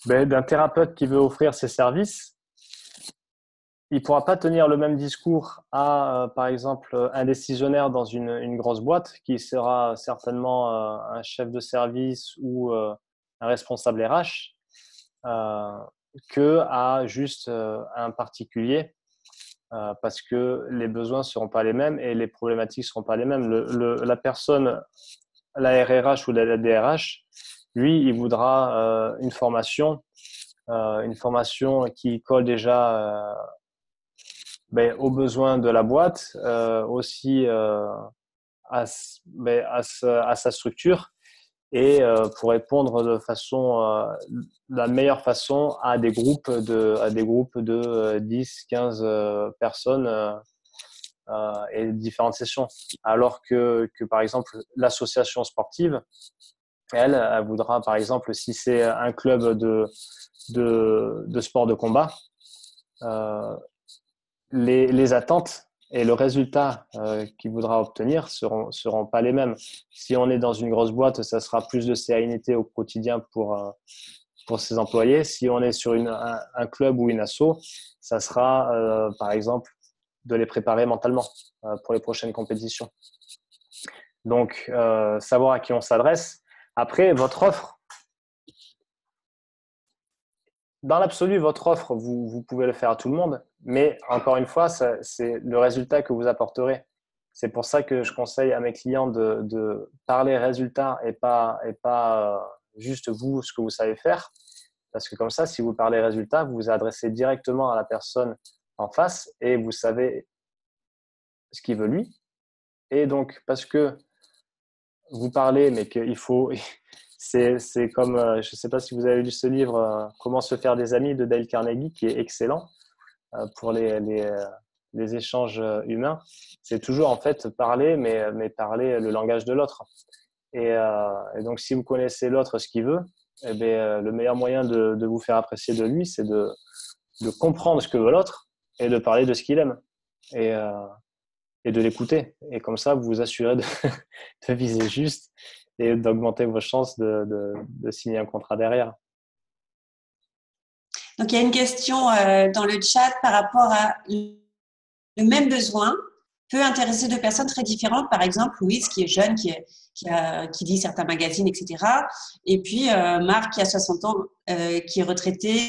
d'un thérapeute qui veut offrir ses services, il pourra pas tenir le même discours à, par exemple, un décisionnaire dans une grosse boîte qui sera certainement un chef de service ou un responsable RH que à juste un particulier parce que les besoins seront pas les mêmes et les problématiques seront pas les mêmes. La personne, la RRH ou la DRH, lui, il voudra une formation qui colle déjà aux besoins de la boîte, aussi à sa structure et pour répondre de la meilleure façon à des groupes de 10, 15 personnes et différentes sessions. Alors que par exemple, l'association sportive, elle voudra, par exemple, si c'est un club de sport de combat, les attentes et le résultat qu'il voudra obtenir seront pas les mêmes. Si on est dans une grosse boîte, ça sera plus de sérénité au quotidien pour ses employés. Si on est sur un club ou une asso, ça sera par exemple de les préparer mentalement pour les prochaines compétitions. Donc, savoir à qui on s'adresse. Après, votre offre, Dans l'absolu, votre offre, vous pouvez le faire à tout le monde, mais encore une fois, c'est le résultat que vous apporterez. C'est pour ça que je conseille à mes clients de parler résultat et pas juste vous, ce que vous savez faire. Parce que comme ça, si vous parlez résultat, vous vous adressez directement à la personne en face et vous savez ce qu'il veut lui. Et donc, parce que vous parlez, mais qu'il faut… C'est comme, je ne sais pas si vous avez lu ce livre, Comment se faire des amis de Dale Carnegie, qui est excellent pour les échanges humains. C'est toujours en fait parler, mais parler le langage de l'autre. Et donc, si vous connaissez l'autre, ce qu'il veut, eh bien, le meilleur moyen de vous faire apprécier de lui, c'est de comprendre ce que veut l'autre et de parler de ce qu'il aime et, euh, et de l'écouter. Et comme ça, vous vous assurez de viser juste et d'augmenter vos chances de signer un contrat derrière. Donc, il y a une question dans le chat par rapport à le même besoin peut intéresser deux personnes très différentes. Par exemple, Louise, qui est jeune, qui lit certains magazines, etc. Et puis, Marc, qui a 60 ans, qui est retraité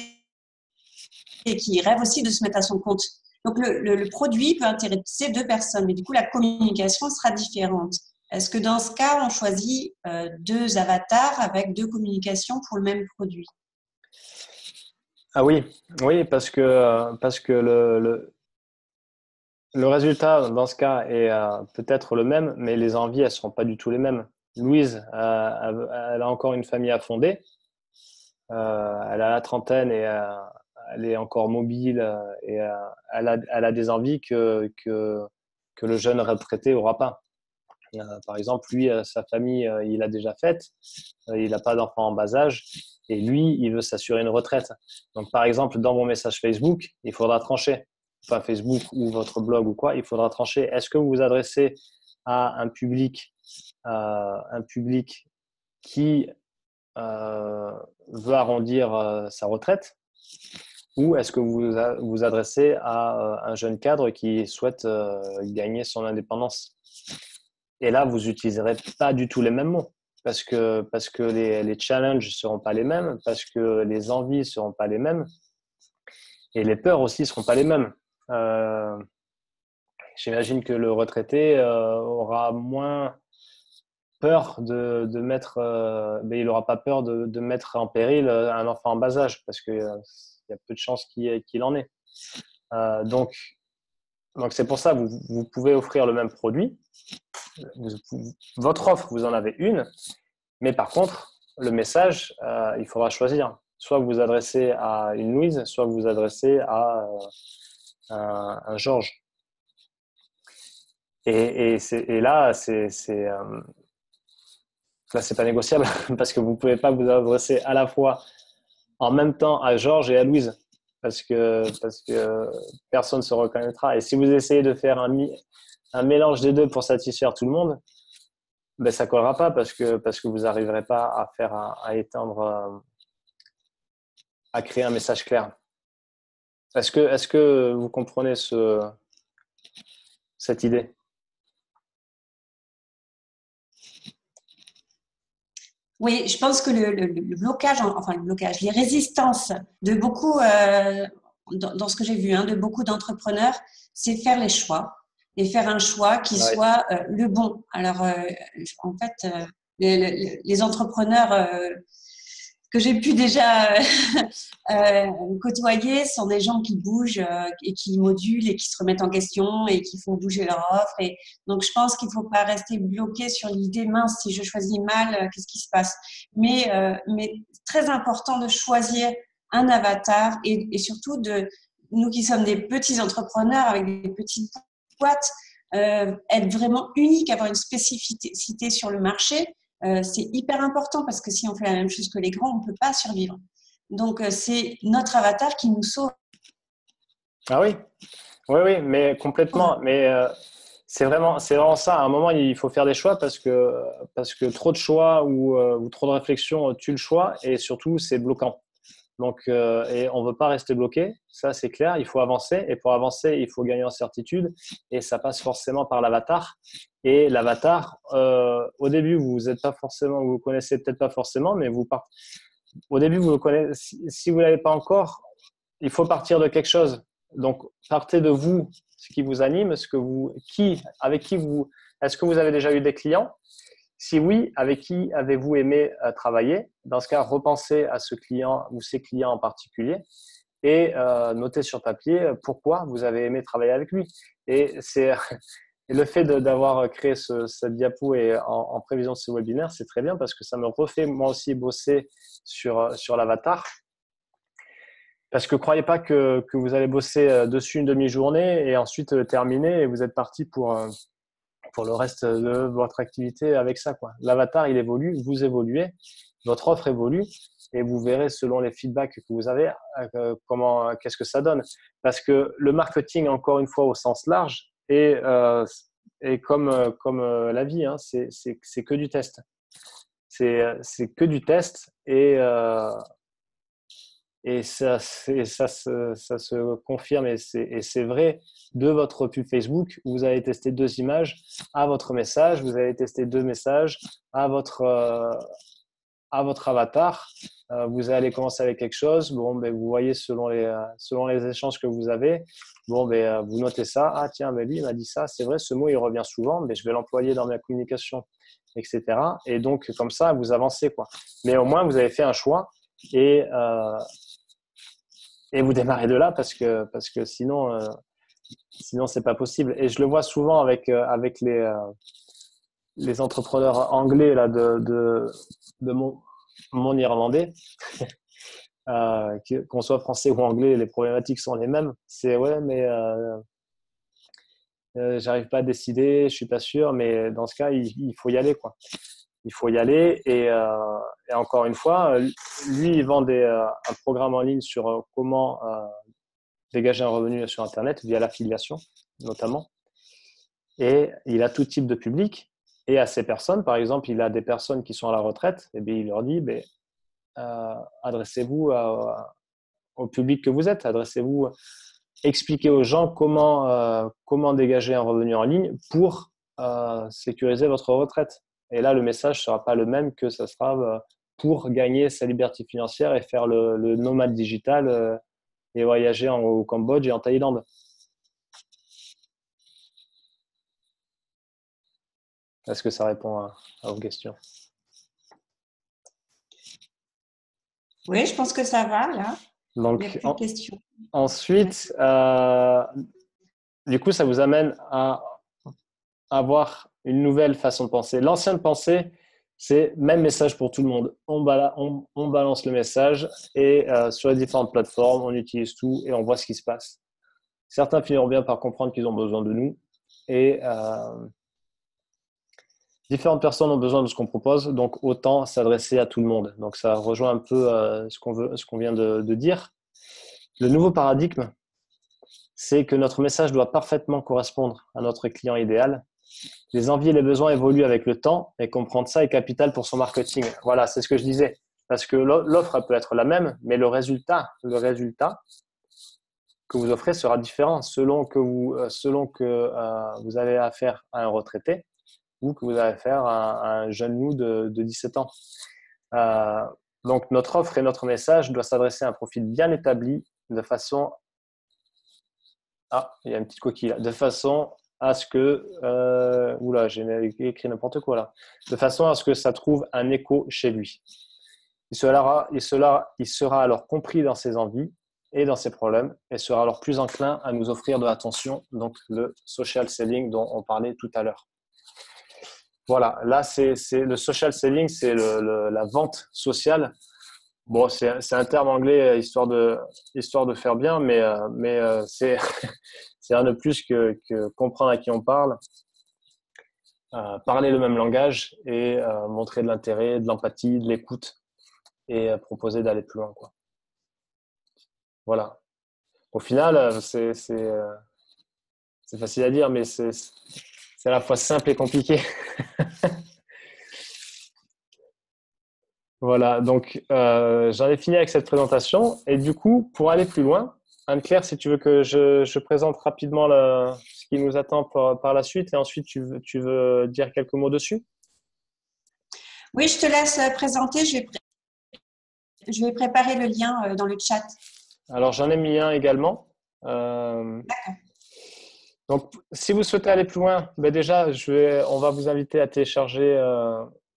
et qui rêve aussi de se mettre à son compte. Donc, le produit peut intéresser deux personnes, mais du coup, la communication sera différente. Est-ce que dans ce cas, on choisit deux avatars avec deux communications pour le même produit? Ah oui, oui, parce que le résultat dans ce cas est peut-être le même, mais les envies, elles ne seront pas du tout les mêmes. Louise, elle a encore une famille à fonder. Elle a la trentaine et elle est encore mobile et elle a des envies que le jeune retraité n'aura pas. Par exemple, lui, sa famille, il a déjà faite, il n'a pas d'enfant en bas âge et lui, il veut s'assurer une retraite. Donc, par exemple, dans mon message Facebook, il faudra trancher. Enfin, Facebook ou votre blog ou quoi, il faudra trancher. Est-ce que vous vous adressez à un public qui veut arrondir sa retraite ou est-ce que vous vous adressez à un jeune cadre qui souhaite gagner son indépendance? Et là, vous n'utiliserez pas du tout les mêmes mots parce que les challenges ne seront pas les mêmes, parce que les envies ne seront pas les mêmes et les peurs aussi ne seront pas les mêmes. Euh, J'imagine que le retraité aura moins peur de mettre, mais il n'aura pas peur de mettre en péril un enfant en bas âge parce qu'il y a peu de chances qu'il en ait. Donc c'est pour ça que vous pouvez offrir le même produit. Votre offre, vous en avez une, mais par contre, le message, il faudra choisir. Soit vous vous adressez à une Louise, soit vous vous adressez à un Georges. Et là, c'est pas négociable parce que vous pouvez pas vous adresser à la fois en même temps à Georges et à Louise parce que personne ne se reconnaîtra. Et si vous essayez de faire un mélange des deux pour satisfaire tout le monde, ben ça collera pas parce que vous n'arriverez pas à étendre, à créer un message clair. Est-ce que vous comprenez cette idée? Oui, je pense que le blocage, enfin le blocage, les résistances de beaucoup, dans ce que j'ai vu, hein, de beaucoup d'entrepreneurs, c'est faire les choix et faire un choix qui Ouais. soit le bon. Alors, en fait, les entrepreneurs que j'ai pu déjà côtoyer sont des gens qui bougent et qui modulent et qui se remettent en question et qui font bouger leur offre. Et donc, je pense qu'il ne faut pas rester bloqué sur l'idée mince, si je choisis mal, qu'est-ce qui se passe? Mais très important de choisir un avatar et surtout nous qui sommes des petits entrepreneurs avec des petites boîtes, être vraiment unique, avoir une spécificité sur le marché. C'est hyper important parce que si on fait la même chose que les grands, on ne peut pas survivre. Donc, c'est notre avatar qui nous sauve. Ah oui, oui, mais complètement. Mais c'est vraiment ça. À un moment, il faut faire des choix parce que trop de choix ou trop de réflexion tue le choix et surtout, c'est bloquant. Donc, et on ne veut pas rester bloqué, ça c'est clair, il faut avancer. Et pour avancer, il faut gagner en certitude. Et ça passe forcément par l'avatar. Et l'avatar, au début, vous êtes pas forcément, vous connaissez peut-être pas forcément, mais au début, vous le connaissez. Si vous ne l'avez pas encore, il faut partir de quelque chose. Donc, partez de vous, ce qui vous anime, avec qui vous, est-ce que vous avez déjà eu des clients? Si oui, avec qui avez-vous aimé travailler? Dans ce cas, repensez à ce client ou ces clients en particulier et notez sur papier pourquoi vous avez aimé travailler avec lui. Et c'est et le fait d'avoir créé cette diapo et en prévision de ce webinaire, c'est très bien parce que ça me refait moi aussi bosser sur l'avatar. Parce que croyez pas que vous allez bosser dessus une demi-journée et ensuite terminer et vous êtes parti pour le reste de votre activité avec ça, quoi. L'avatar, il évolue, vous évoluez, votre offre évolue et vous verrez selon les feedbacks que vous avez qu'est-ce que ça donne. Parce que le marketing, encore une fois, au sens large, et comme la vie, hein, c'est que du test. C'est que du test et ça se confirme et c'est vrai de votre pub Facebook. Vous avez testé 2 images à votre message, vous avez testé 2 messages à votre avatar. Vous allez commencer avec quelque chose. Bon, ben, vous voyez selon les échanges que vous avez. Bon, ben, vous notez ça. Ah, tiens, ben, lui, il m'a dit ça. C'est vrai, ce mot, il revient souvent, mais je vais l'employer dans ma communication, etc. Et donc, comme ça, vous avancez, quoi. Mais au moins, vous avez fait un choix et vous démarrez de là parce que sinon, c'est pas possible. Et je le vois souvent avec les entrepreneurs anglais là, de mon irlandais. Qu'on soit français ou anglais, les problématiques sont les mêmes. C'est ouais, mais j'arrive pas à décider, je suis pas sûr, mais dans ce cas, il faut y aller, quoi. Il faut y aller et encore une fois, lui, il vend un programme en ligne sur comment dégager un revenu sur Internet via l'affiliation, notamment. Et il a tout type de public. Et à ces personnes, par exemple, il a des personnes qui sont à la retraite, et bien il leur dit, adressez-vous au public que vous êtes, adressez-vous, expliquez aux gens comment dégager un revenu en ligne pour sécuriser votre retraite. Et là, le message ne sera pas le même que ça sera pour gagner sa liberté financière et faire le nomade digital et voyager au Cambodge et en Thaïlande. Est-ce que ça répond à vos questions? Oui, je pense que ça va là. Donc, il n'y a plus de questions. Ensuite, du coup, ça vous amène à avoir une nouvelle façon de penser. L'ancienne pensée, c'est même message pour tout le monde. On balance le message et sur les différentes plateformes, on utilise tout et on voit ce qui se passe. Certains finiront bien par comprendre qu'ils ont besoin de nous et différentes personnes ont besoin de ce qu'on propose, donc autant s'adresser à tout le monde. Donc ça rejoint un peu ce qu'on vient de dire. Le nouveau paradigme, c'est que notre message doit parfaitement correspondre à notre client idéal. Les envies et les besoins évoluent avec le temps et comprendre ça est capital pour son marketing. Voilà, c'est ce que je disais. Parce que l'offre, elle peut être la même, mais le résultat que vous offrez sera différent selon que vous avez affaire à un retraité ou que vous avez affaire à un jeune loup de 17 ans. Donc, notre offre et notre message doivent s'adresser à un profil bien établi de façon… Ah, il y a une petite coquille là. De façon à ce que… oula, j'ai écrit n'importe quoi là. De façon à ce que ça trouve un écho chez lui. Il sera alors compris dans ses envies et dans ses problèmes et sera alors plus enclin à nous offrir de l'attention, donc le social selling dont on parlait tout à l'heure. Voilà, là, c'est le social selling, c'est la vente sociale. Bon, c'est un terme anglais histoire de faire bien, mais c'est rien de plus que comprendre à qui on parle, parler le même langage et montrer de l'intérêt, de l'empathie, de l'écoute et proposer d'aller plus loin, quoi. Voilà. Au final, c'est facile à dire, mais c'est à la fois simple et compliqué. Voilà, donc j'en ai fini avec cette présentation. Et du coup, pour aller plus loin, Anne-Claire, si tu veux que je présente rapidement ce qui nous attend par la suite et ensuite tu veux dire quelques mots dessus? Oui, je te laisse présenter. Je vais je vais préparer le lien dans le chat. Alors, j'en ai mis un également. Donc, si vous souhaitez aller plus loin, ben déjà, on va vous inviter à télécharger.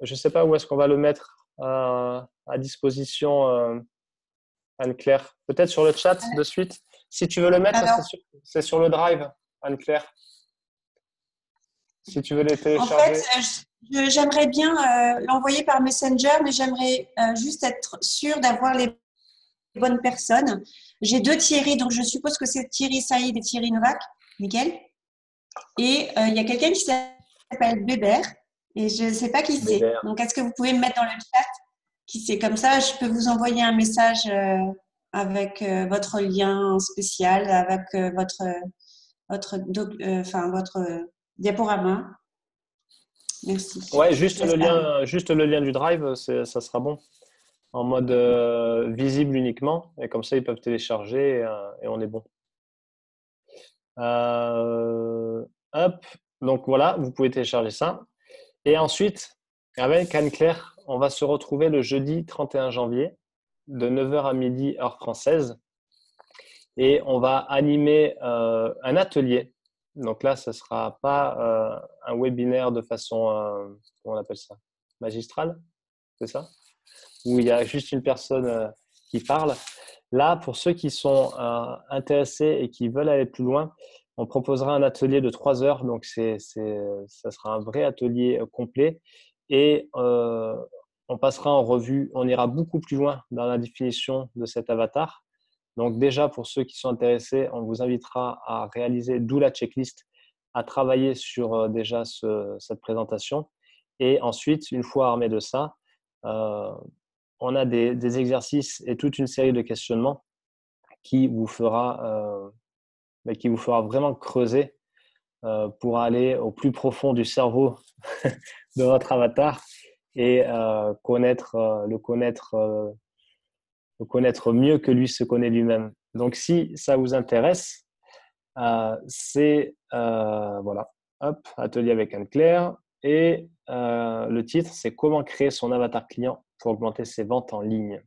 Je ne sais pas où est-ce qu'on va le mettre à disposition, Anne-Claire. Peut-être sur le chat de suite. Si tu veux le mettre, Alors, c'est sur le Drive, Anne-Claire. Si tu veux les en télécharger. fait, j'aimerais bien l'envoyer par Messenger, mais j'aimerais juste être sûre d'avoir les bonnes personnes. J'ai deux Thierry, donc je suppose que c'est Thierry Saïd et Thierry Novak. Nickel. Et il y a quelqu'un qui s'appelle Bébert, et je ne sais pas qui c'est. Bébert. Donc, est-ce que vous pouvez me mettre dans le chat qui c'est? Comme ça, je peux vous envoyer un message avec votre lien spécial, avec votre diaporama. Merci. Ouais, Je laisse parler. juste le lien du Drive, ça sera bon. En mode visible uniquement. Et comme ça, ils peuvent télécharger et on est bon. Hop. Donc voilà, vous pouvez télécharger ça. Et ensuite, avec Anne-Claire, on va se retrouver le jeudi 31 janvier de 9h à midi, heure française. Et on va animer un atelier. Donc là, ce ne sera pas un webinaire de façon, comment on appelle ça, magistrale, c'est ça? Où il y a juste une personne qui parle. Là, pour ceux qui sont intéressés et qui veulent aller plus loin, on proposera un atelier de 3 heures. Donc, ça sera un vrai atelier complet. Et on passera en revue, on ira beaucoup plus loin dans la définition de cet avatar. Donc, déjà, pour ceux qui sont intéressés, on vous invitera à réaliser, d'où la checklist, à travailler sur déjà cette présentation. Et ensuite, une fois armé de ça, on a des exercices et toute une série de questionnements qui vous fera vraiment creuser pour aller au plus profond du cerveau de votre avatar et le connaître mieux que lui se connaît lui-même. Donc, si ça vous intéresse, c'est voilà, hop, atelier avec Anne-Claire et le titre, c'est comment créer son avatar client pour augmenter ses ventes en ligne.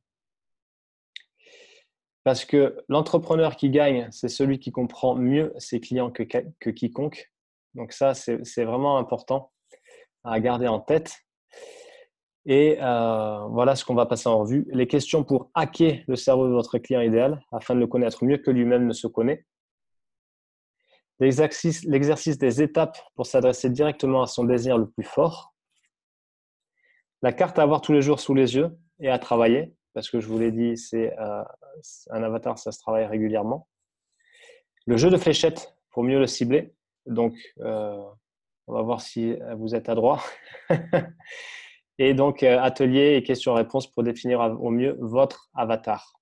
Parce que l'entrepreneur qui gagne, c'est celui qui comprend mieux ses clients que quiconque. Donc ça, c'est vraiment important à garder en tête. Et voilà ce qu'on va passer en revue. Les questions pour hacker le cerveau de votre client idéal afin de le connaître mieux que lui-même ne se connaît. L'exercice des étapes pour s'adresser directement à son désir le plus fort. La carte à avoir tous les jours sous les yeux et à travailler. Parce que je vous l'ai dit, c'est un avatar, ça se travaille régulièrement. Le jeu de fléchettes pour mieux le cibler. Donc, on va voir si vous êtes adroit. Et donc, atelier et questions-réponses pour définir au mieux votre avatar.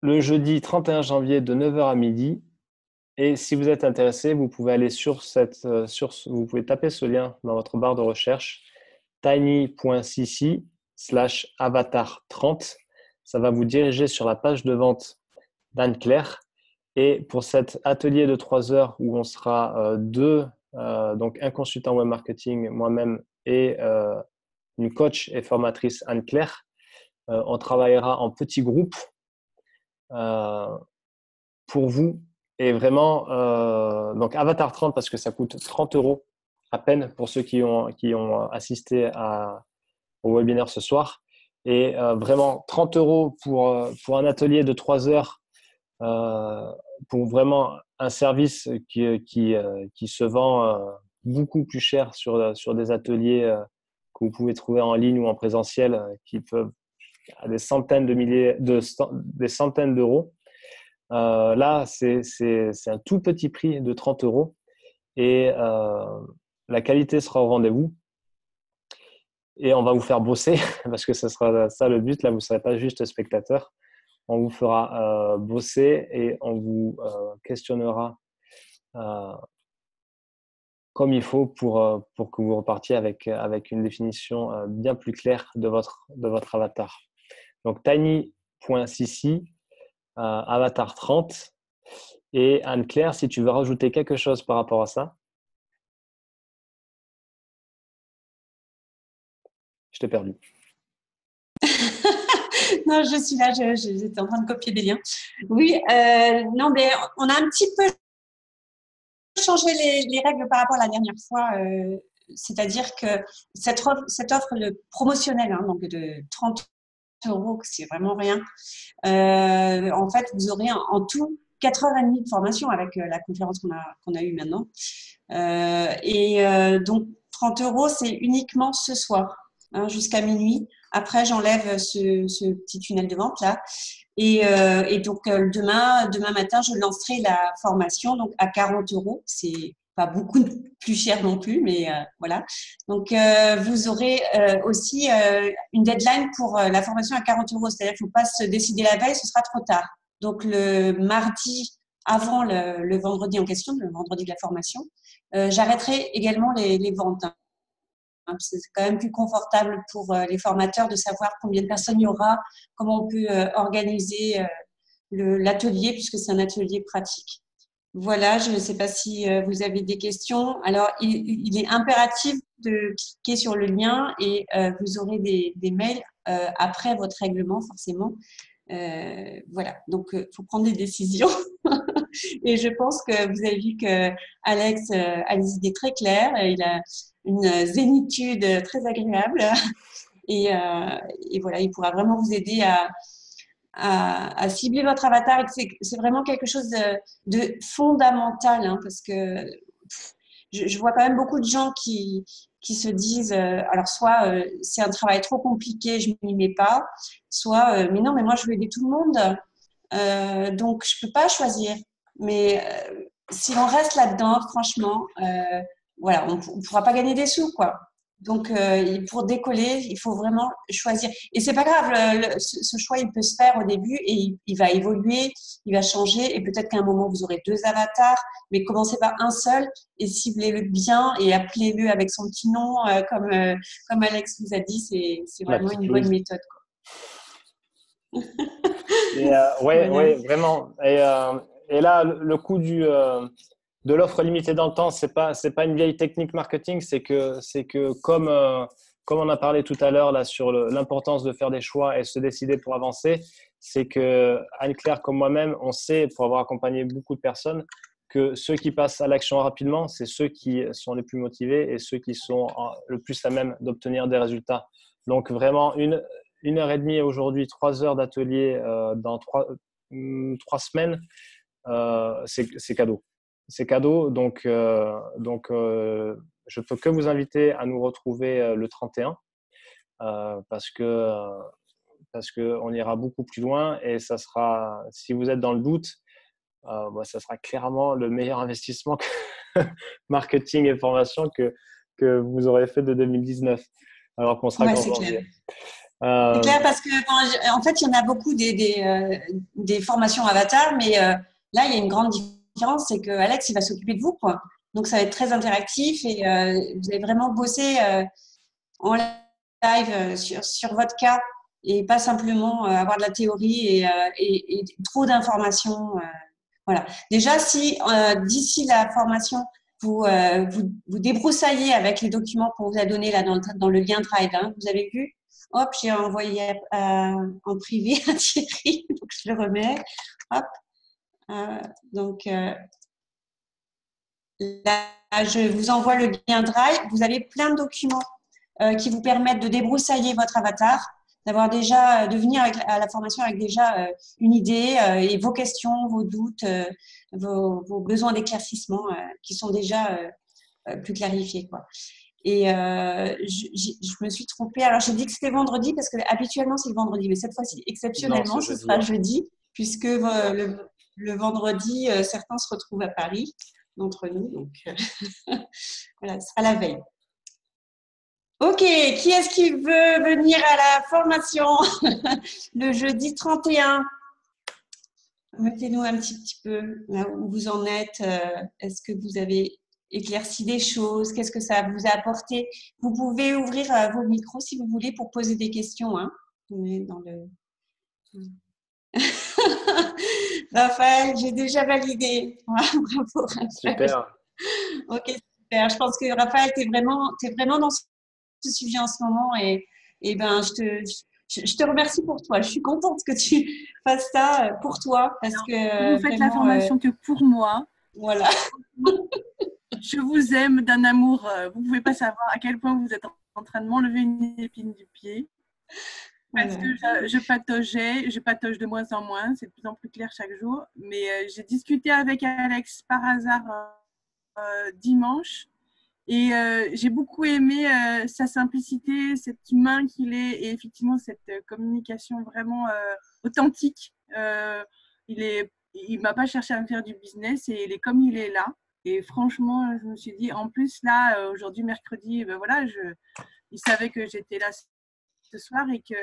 Le jeudi 31 janvier de 9h à midi. Et si vous êtes intéressé, vous pouvez aller vous pouvez taper ce lien dans votre barre de recherche tiny.cc/avatar30. Ça va vous diriger sur la page de vente d'Anne-Claire. Et pour cet atelier de 3 heures où on sera deux, donc un consultant web marketing, moi-même et une coach et formatrice Anne-Claire, on travaillera en petits groupes pour vous. Et vraiment, donc Avatar 30 parce que ça coûte 30 € à peine pour ceux qui ont assisté au webinaire ce soir. Et vraiment 30 € pour un atelier de 3 heures, pour vraiment un service qui se vend beaucoup plus cher sur des ateliers que vous pouvez trouver en ligne ou en présentiel qui peuvent à des centaines d'euros. Là, c'est un tout petit prix de 30 € et la qualité sera au rendez-vous. Et on va vous faire bosser parce que ce sera ça le but. Là, vous ne serez pas juste spectateur. On vous fera bosser et on vous questionnera comme il faut pour que vous repartiez avec une définition bien plus claire de votre avatar. Donc, tiny.cc, avatar 30. Et Anne-Claire, si tu veux rajouter quelque chose par rapport à ça. Je t'ai perdu. Non, je suis là, j'étais en train de copier des liens. Oui, non, mais on a un petit peu changé les règles par rapport à la dernière fois. C'est-à-dire que cette offre promotionnelle, hein, donc de 30 €, c'est vraiment rien. En fait, vous aurez en tout 4h30 de formation avec la conférence qu'on a eue maintenant. Donc, 30 €, c'est uniquement ce soir, hein, jusqu'à minuit. Après, j'enlève ce petit tunnel de vente là. Et donc, demain matin, je lancerai la formation donc à 40 €. C'est pas beaucoup plus cher non plus, mais voilà. Donc, vous aurez aussi une deadline pour la formation à 40 €. C'est-à-dire qu'il ne faut pas se décider la veille, ce sera trop tard. Donc, le mardi avant le vendredi en question, le vendredi de la formation, j'arrêterai également les ventes. C'est quand même plus confortable pour les formateurs de savoir combien de personnes il y aura, comment on peut organiser l'atelier, puisque c'est un atelier pratique. Voilà, je ne sais pas si vous avez des questions. Alors, il est impératif de cliquer sur le lien et vous aurez des mails après votre règlement, forcément. Voilà, donc il faut prendre des décisions. Et je pense que vous avez vu que Alex a des idées très claires. Il a une zénitude très agréable. Et voilà, il pourra vraiment vous aider à cibler votre avatar. Et c'est vraiment quelque chose de fondamental, hein, parce que je vois quand même beaucoup de gens qui se disent, alors soit c'est un travail trop compliqué, je m'y mets pas, soit mais non, mais moi je veux aider tout le monde, donc je peux pas choisir. Mais si on reste là-dedans, franchement, voilà, on ne pourra pas gagner des sous, quoi. Donc, pour décoller, il faut vraiment choisir. Et c'est pas grave, ce choix, il peut se faire au début et il va évoluer, il va changer. Et peut-être qu'à un moment, vous aurez 2 avatars, mais commencez par un seul et ciblez-le bien et appelez-le avec son petit nom, comme Alex vous a dit. C'est La vraiment petite une bonne Louise. méthode, quoi. Ouais, Voilà. ouais, vraiment. Et là, le coût de l'offre limitée dans le temps, c'est pas une vieille technique marketing, c'est que comme on a parlé tout à l'heure là sur l'importance de faire des choix et se décider pour avancer, c'est que Anne-Claire comme moi-même, on sait pour avoir accompagné beaucoup de personnes que ceux qui passent à l'action rapidement, c'est ceux qui sont les plus motivés et ceux qui sont le plus à même d'obtenir des résultats. Donc vraiment une heure et demie aujourd'hui, 3 heures d'atelier dans 3 semaines, c'est cadeau. C'est cadeau, donc je peux que vous inviter à nous retrouver le 31 parce que on ira beaucoup plus loin et ça sera, si vous êtes dans le doute, ça sera clairement le meilleur investissement marketing et formation que vous aurez fait de 2019, alors qu'on sera Ouais, qu'en c'est clair. janvier. C'est clair parce que, bon, en fait, il y en a beaucoup des formations avatar, mais là, il y a une grande différence, c'est que Alex, il va s'occuper de vous, quoi. Donc, ça va être très interactif et vous allez vraiment bosser en live sur votre cas et pas simplement avoir de la théorie et trop d'informations. Voilà. Déjà, si d'ici la formation, vous débroussaillez avec les documents qu'on vous a donnés là dans le lien Drive, hein, vous avez vu? Hop, j'ai envoyé en privé à Thierry, donc je le remets. Hop, donc là, je vous envoie le lien Drive. Vous avez plein de documents qui vous permettent de débroussailler votre avatar, d'avoir déjà, de venir à la formation avec déjà une idée et vos questions, vos doutes, vos besoins d'éclaircissement qui sont déjà plus clarifiés, quoi. Et je me suis trompée. Alors, j'ai dit que c'était vendredi parce que habituellement, c'est le vendredi. Mais cette fois-ci, Non, exceptionnellement, c'est ce jeudi. sera jeudi puisque le vendredi, certains se retrouvent à Paris d'entre nous. Donc, voilà, ce sera la veille. Ok, qui est-ce qui veut venir à la formation le jeudi 31? Mettez-nous un petit peu là où vous en êtes. Est-ce que vous avez éclairci des choses? Qu'est-ce que ça vous a apporté? Vous pouvez ouvrir vos micros si vous voulez pour poser des questions, hein. On est dans le... Raphaël, j'ai déjà validé. Bravo, Raphaël. Super. Ok, super. Je pense que Raphaël, tu es vraiment dans ce sujet en ce moment et Et ben, je te remercie pour toi. Je suis contente que tu fasses ça pour toi parce que Vous faites la vraiment, formation que pour moi. voilà. Je vous aime d'un amour. Vous ne pouvez pas savoir à quel point vous êtes en train de m'enlever une épine du pied. Parce que je patauge de moins en moins, c'est de plus en plus clair chaque jour. Mais j'ai discuté avec Alex par hasard dimanche et j'ai beaucoup aimé sa simplicité, cet humain qu'il est et effectivement cette communication vraiment authentique. Il m'a pas cherché à me faire du business et il est comme il est là. Et franchement, je me suis dit, en plus là, aujourd'hui mercredi, ben voilà, il savait que j'étais là ce soir et que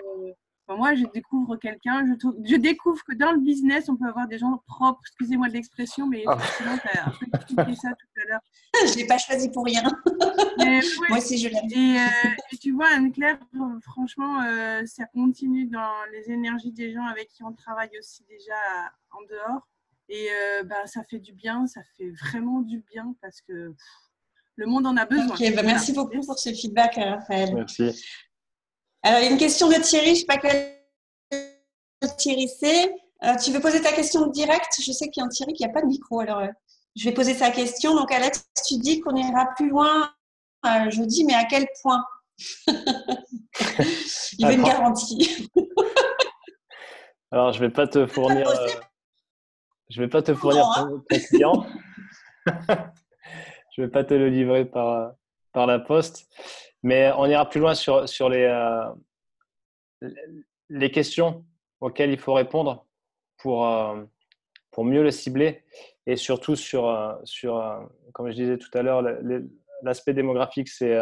moi je découvre quelqu'un, je découvre que dans le business on peut avoir des gens propres, excusez-moi de l'expression, mais effectivement tu as un peu expliqué ça tout à l'heure. Je ne l'ai pas choisi pour rien. Mais, moi aussi je l'aime. Et tu vois Anne-Claire, franchement ça continue dans les énergies des gens avec qui on travaille aussi déjà en dehors et ça fait du bien, ça fait vraiment du bien parce que le monde en a besoin. Okay, merci beaucoup pour ce feedback, Raphaël. Merci. Alors, il y a une question de Thierry, je ne sais pas quel Thierry c'est. Tu veux poser ta question direct? Je sais qu'il y a un Thierry qui n'a pas de micro, alors je vais poser sa question. Donc, Alex, tu dis qu'on ira plus loin jeudi, mais à quel point? Il veut une garantie. Alors, je ne vais pas te fournir, ton client. Je ne vais pas te le livrer par la poste. Mais on ira plus loin sur les questions auxquelles il faut répondre pour mieux le cibler et surtout sur comme je disais tout à l'heure, l'aspect démographique, c'est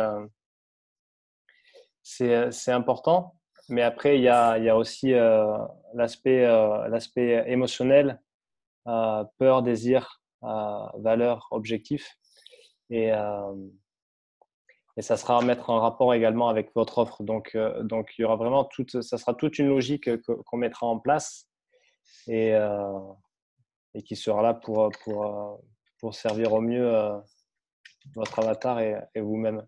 important. Mais après, il y a aussi l'aspect émotionnel, peur, désir, valeur, objectif. Et ça sera à mettre en rapport également avec votre offre. Donc il y aura vraiment ça sera toute une logique qu'on mettra en place et qui sera là pour servir au mieux votre avatar et vous-même.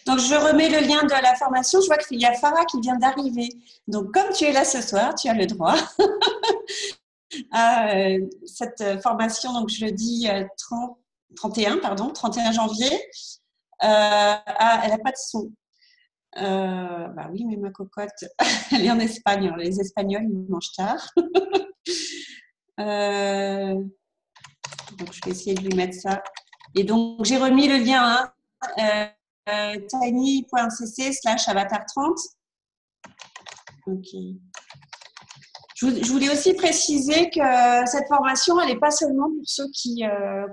Donc, je remets le lien de la formation. Je vois qu'il y a Farah qui vient d'arriver. Donc, comme tu es là ce soir, tu as le droit à cette formation. Donc, jeudi 31 janvier. Elle n'a pas de son. Oui, mais ma cocotte, elle est en Espagne. Alors, les Espagnols, ils mangent tard. Donc, je vais essayer de lui mettre ça. Et donc, j'ai remis le lien tiny.cc/avatar30. Ok. Je voulais aussi préciser que cette formation, elle n'est pas seulement pour ceux qui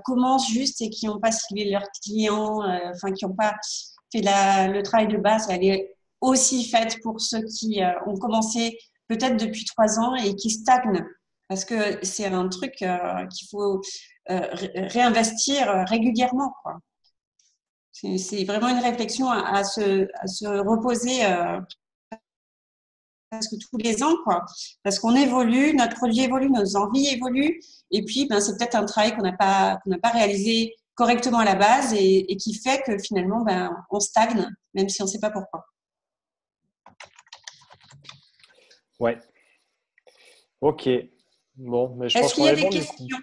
commencent juste et qui n'ont pas ciblé leurs clients, qui n'ont pas fait le travail de base. Elle est aussi faite pour ceux qui ont commencé peut-être depuis 3 ans et qui stagnent. Parce que c'est un truc qu'il faut réinvestir régulièrement, quoi. C'est vraiment une réflexion à se reposer presque tous les ans, quoi. Parce qu'on évolue, notre produit évolue, nos envies évoluent. Et puis, c'est peut-être un travail qu'on n'a pas réalisé correctement à la base et qui fait que finalement, on stagne, même si on ne sait pas pourquoi. Ouais. Ok. Bon, mais je Est-ce pense qu'il qu'on y a est des bon. questions?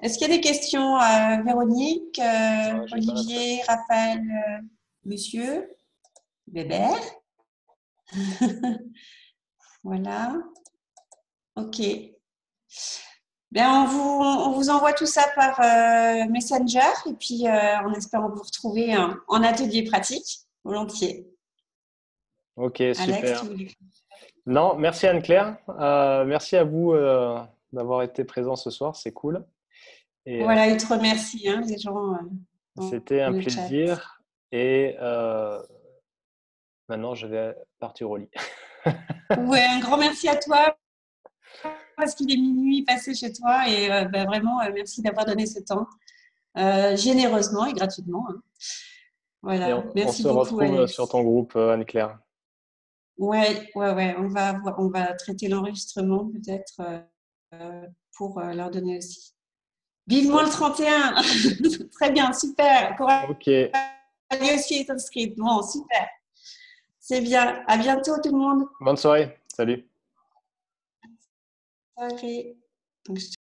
Est-ce qu'il y a des questions, Véronique, Olivier, Raphaël, Monsieur, Bébert? Voilà. Ok. On vous envoie tout ça par Messenger et puis en espérant vous retrouver en atelier pratique volontiers. Ok, super. Alex, tu voulais... Non, merci Anne-Claire. Merci à vous d'avoir été présent ce soir, c'est cool. Et, voilà, ils te remercient, les gens. C'était un plaisir. Et maintenant, je vais partir au lit. Ouais, un grand merci à toi parce qu'il est minuit passé chez toi et vraiment merci d'avoir donné ce temps généreusement et gratuitement. Voilà, merci beaucoup. On se retrouve Alex. sur ton groupe, Anne-Claire. Ouais. On va traiter l'enregistrement peut-être pour leur donner aussi. Vivement le 31. Très bien, super. Ok. Coralie aussi est inscrite. Bon, super. C'est bien. À bientôt tout le monde. Bonne soirée. Salut. Soirée. Donc,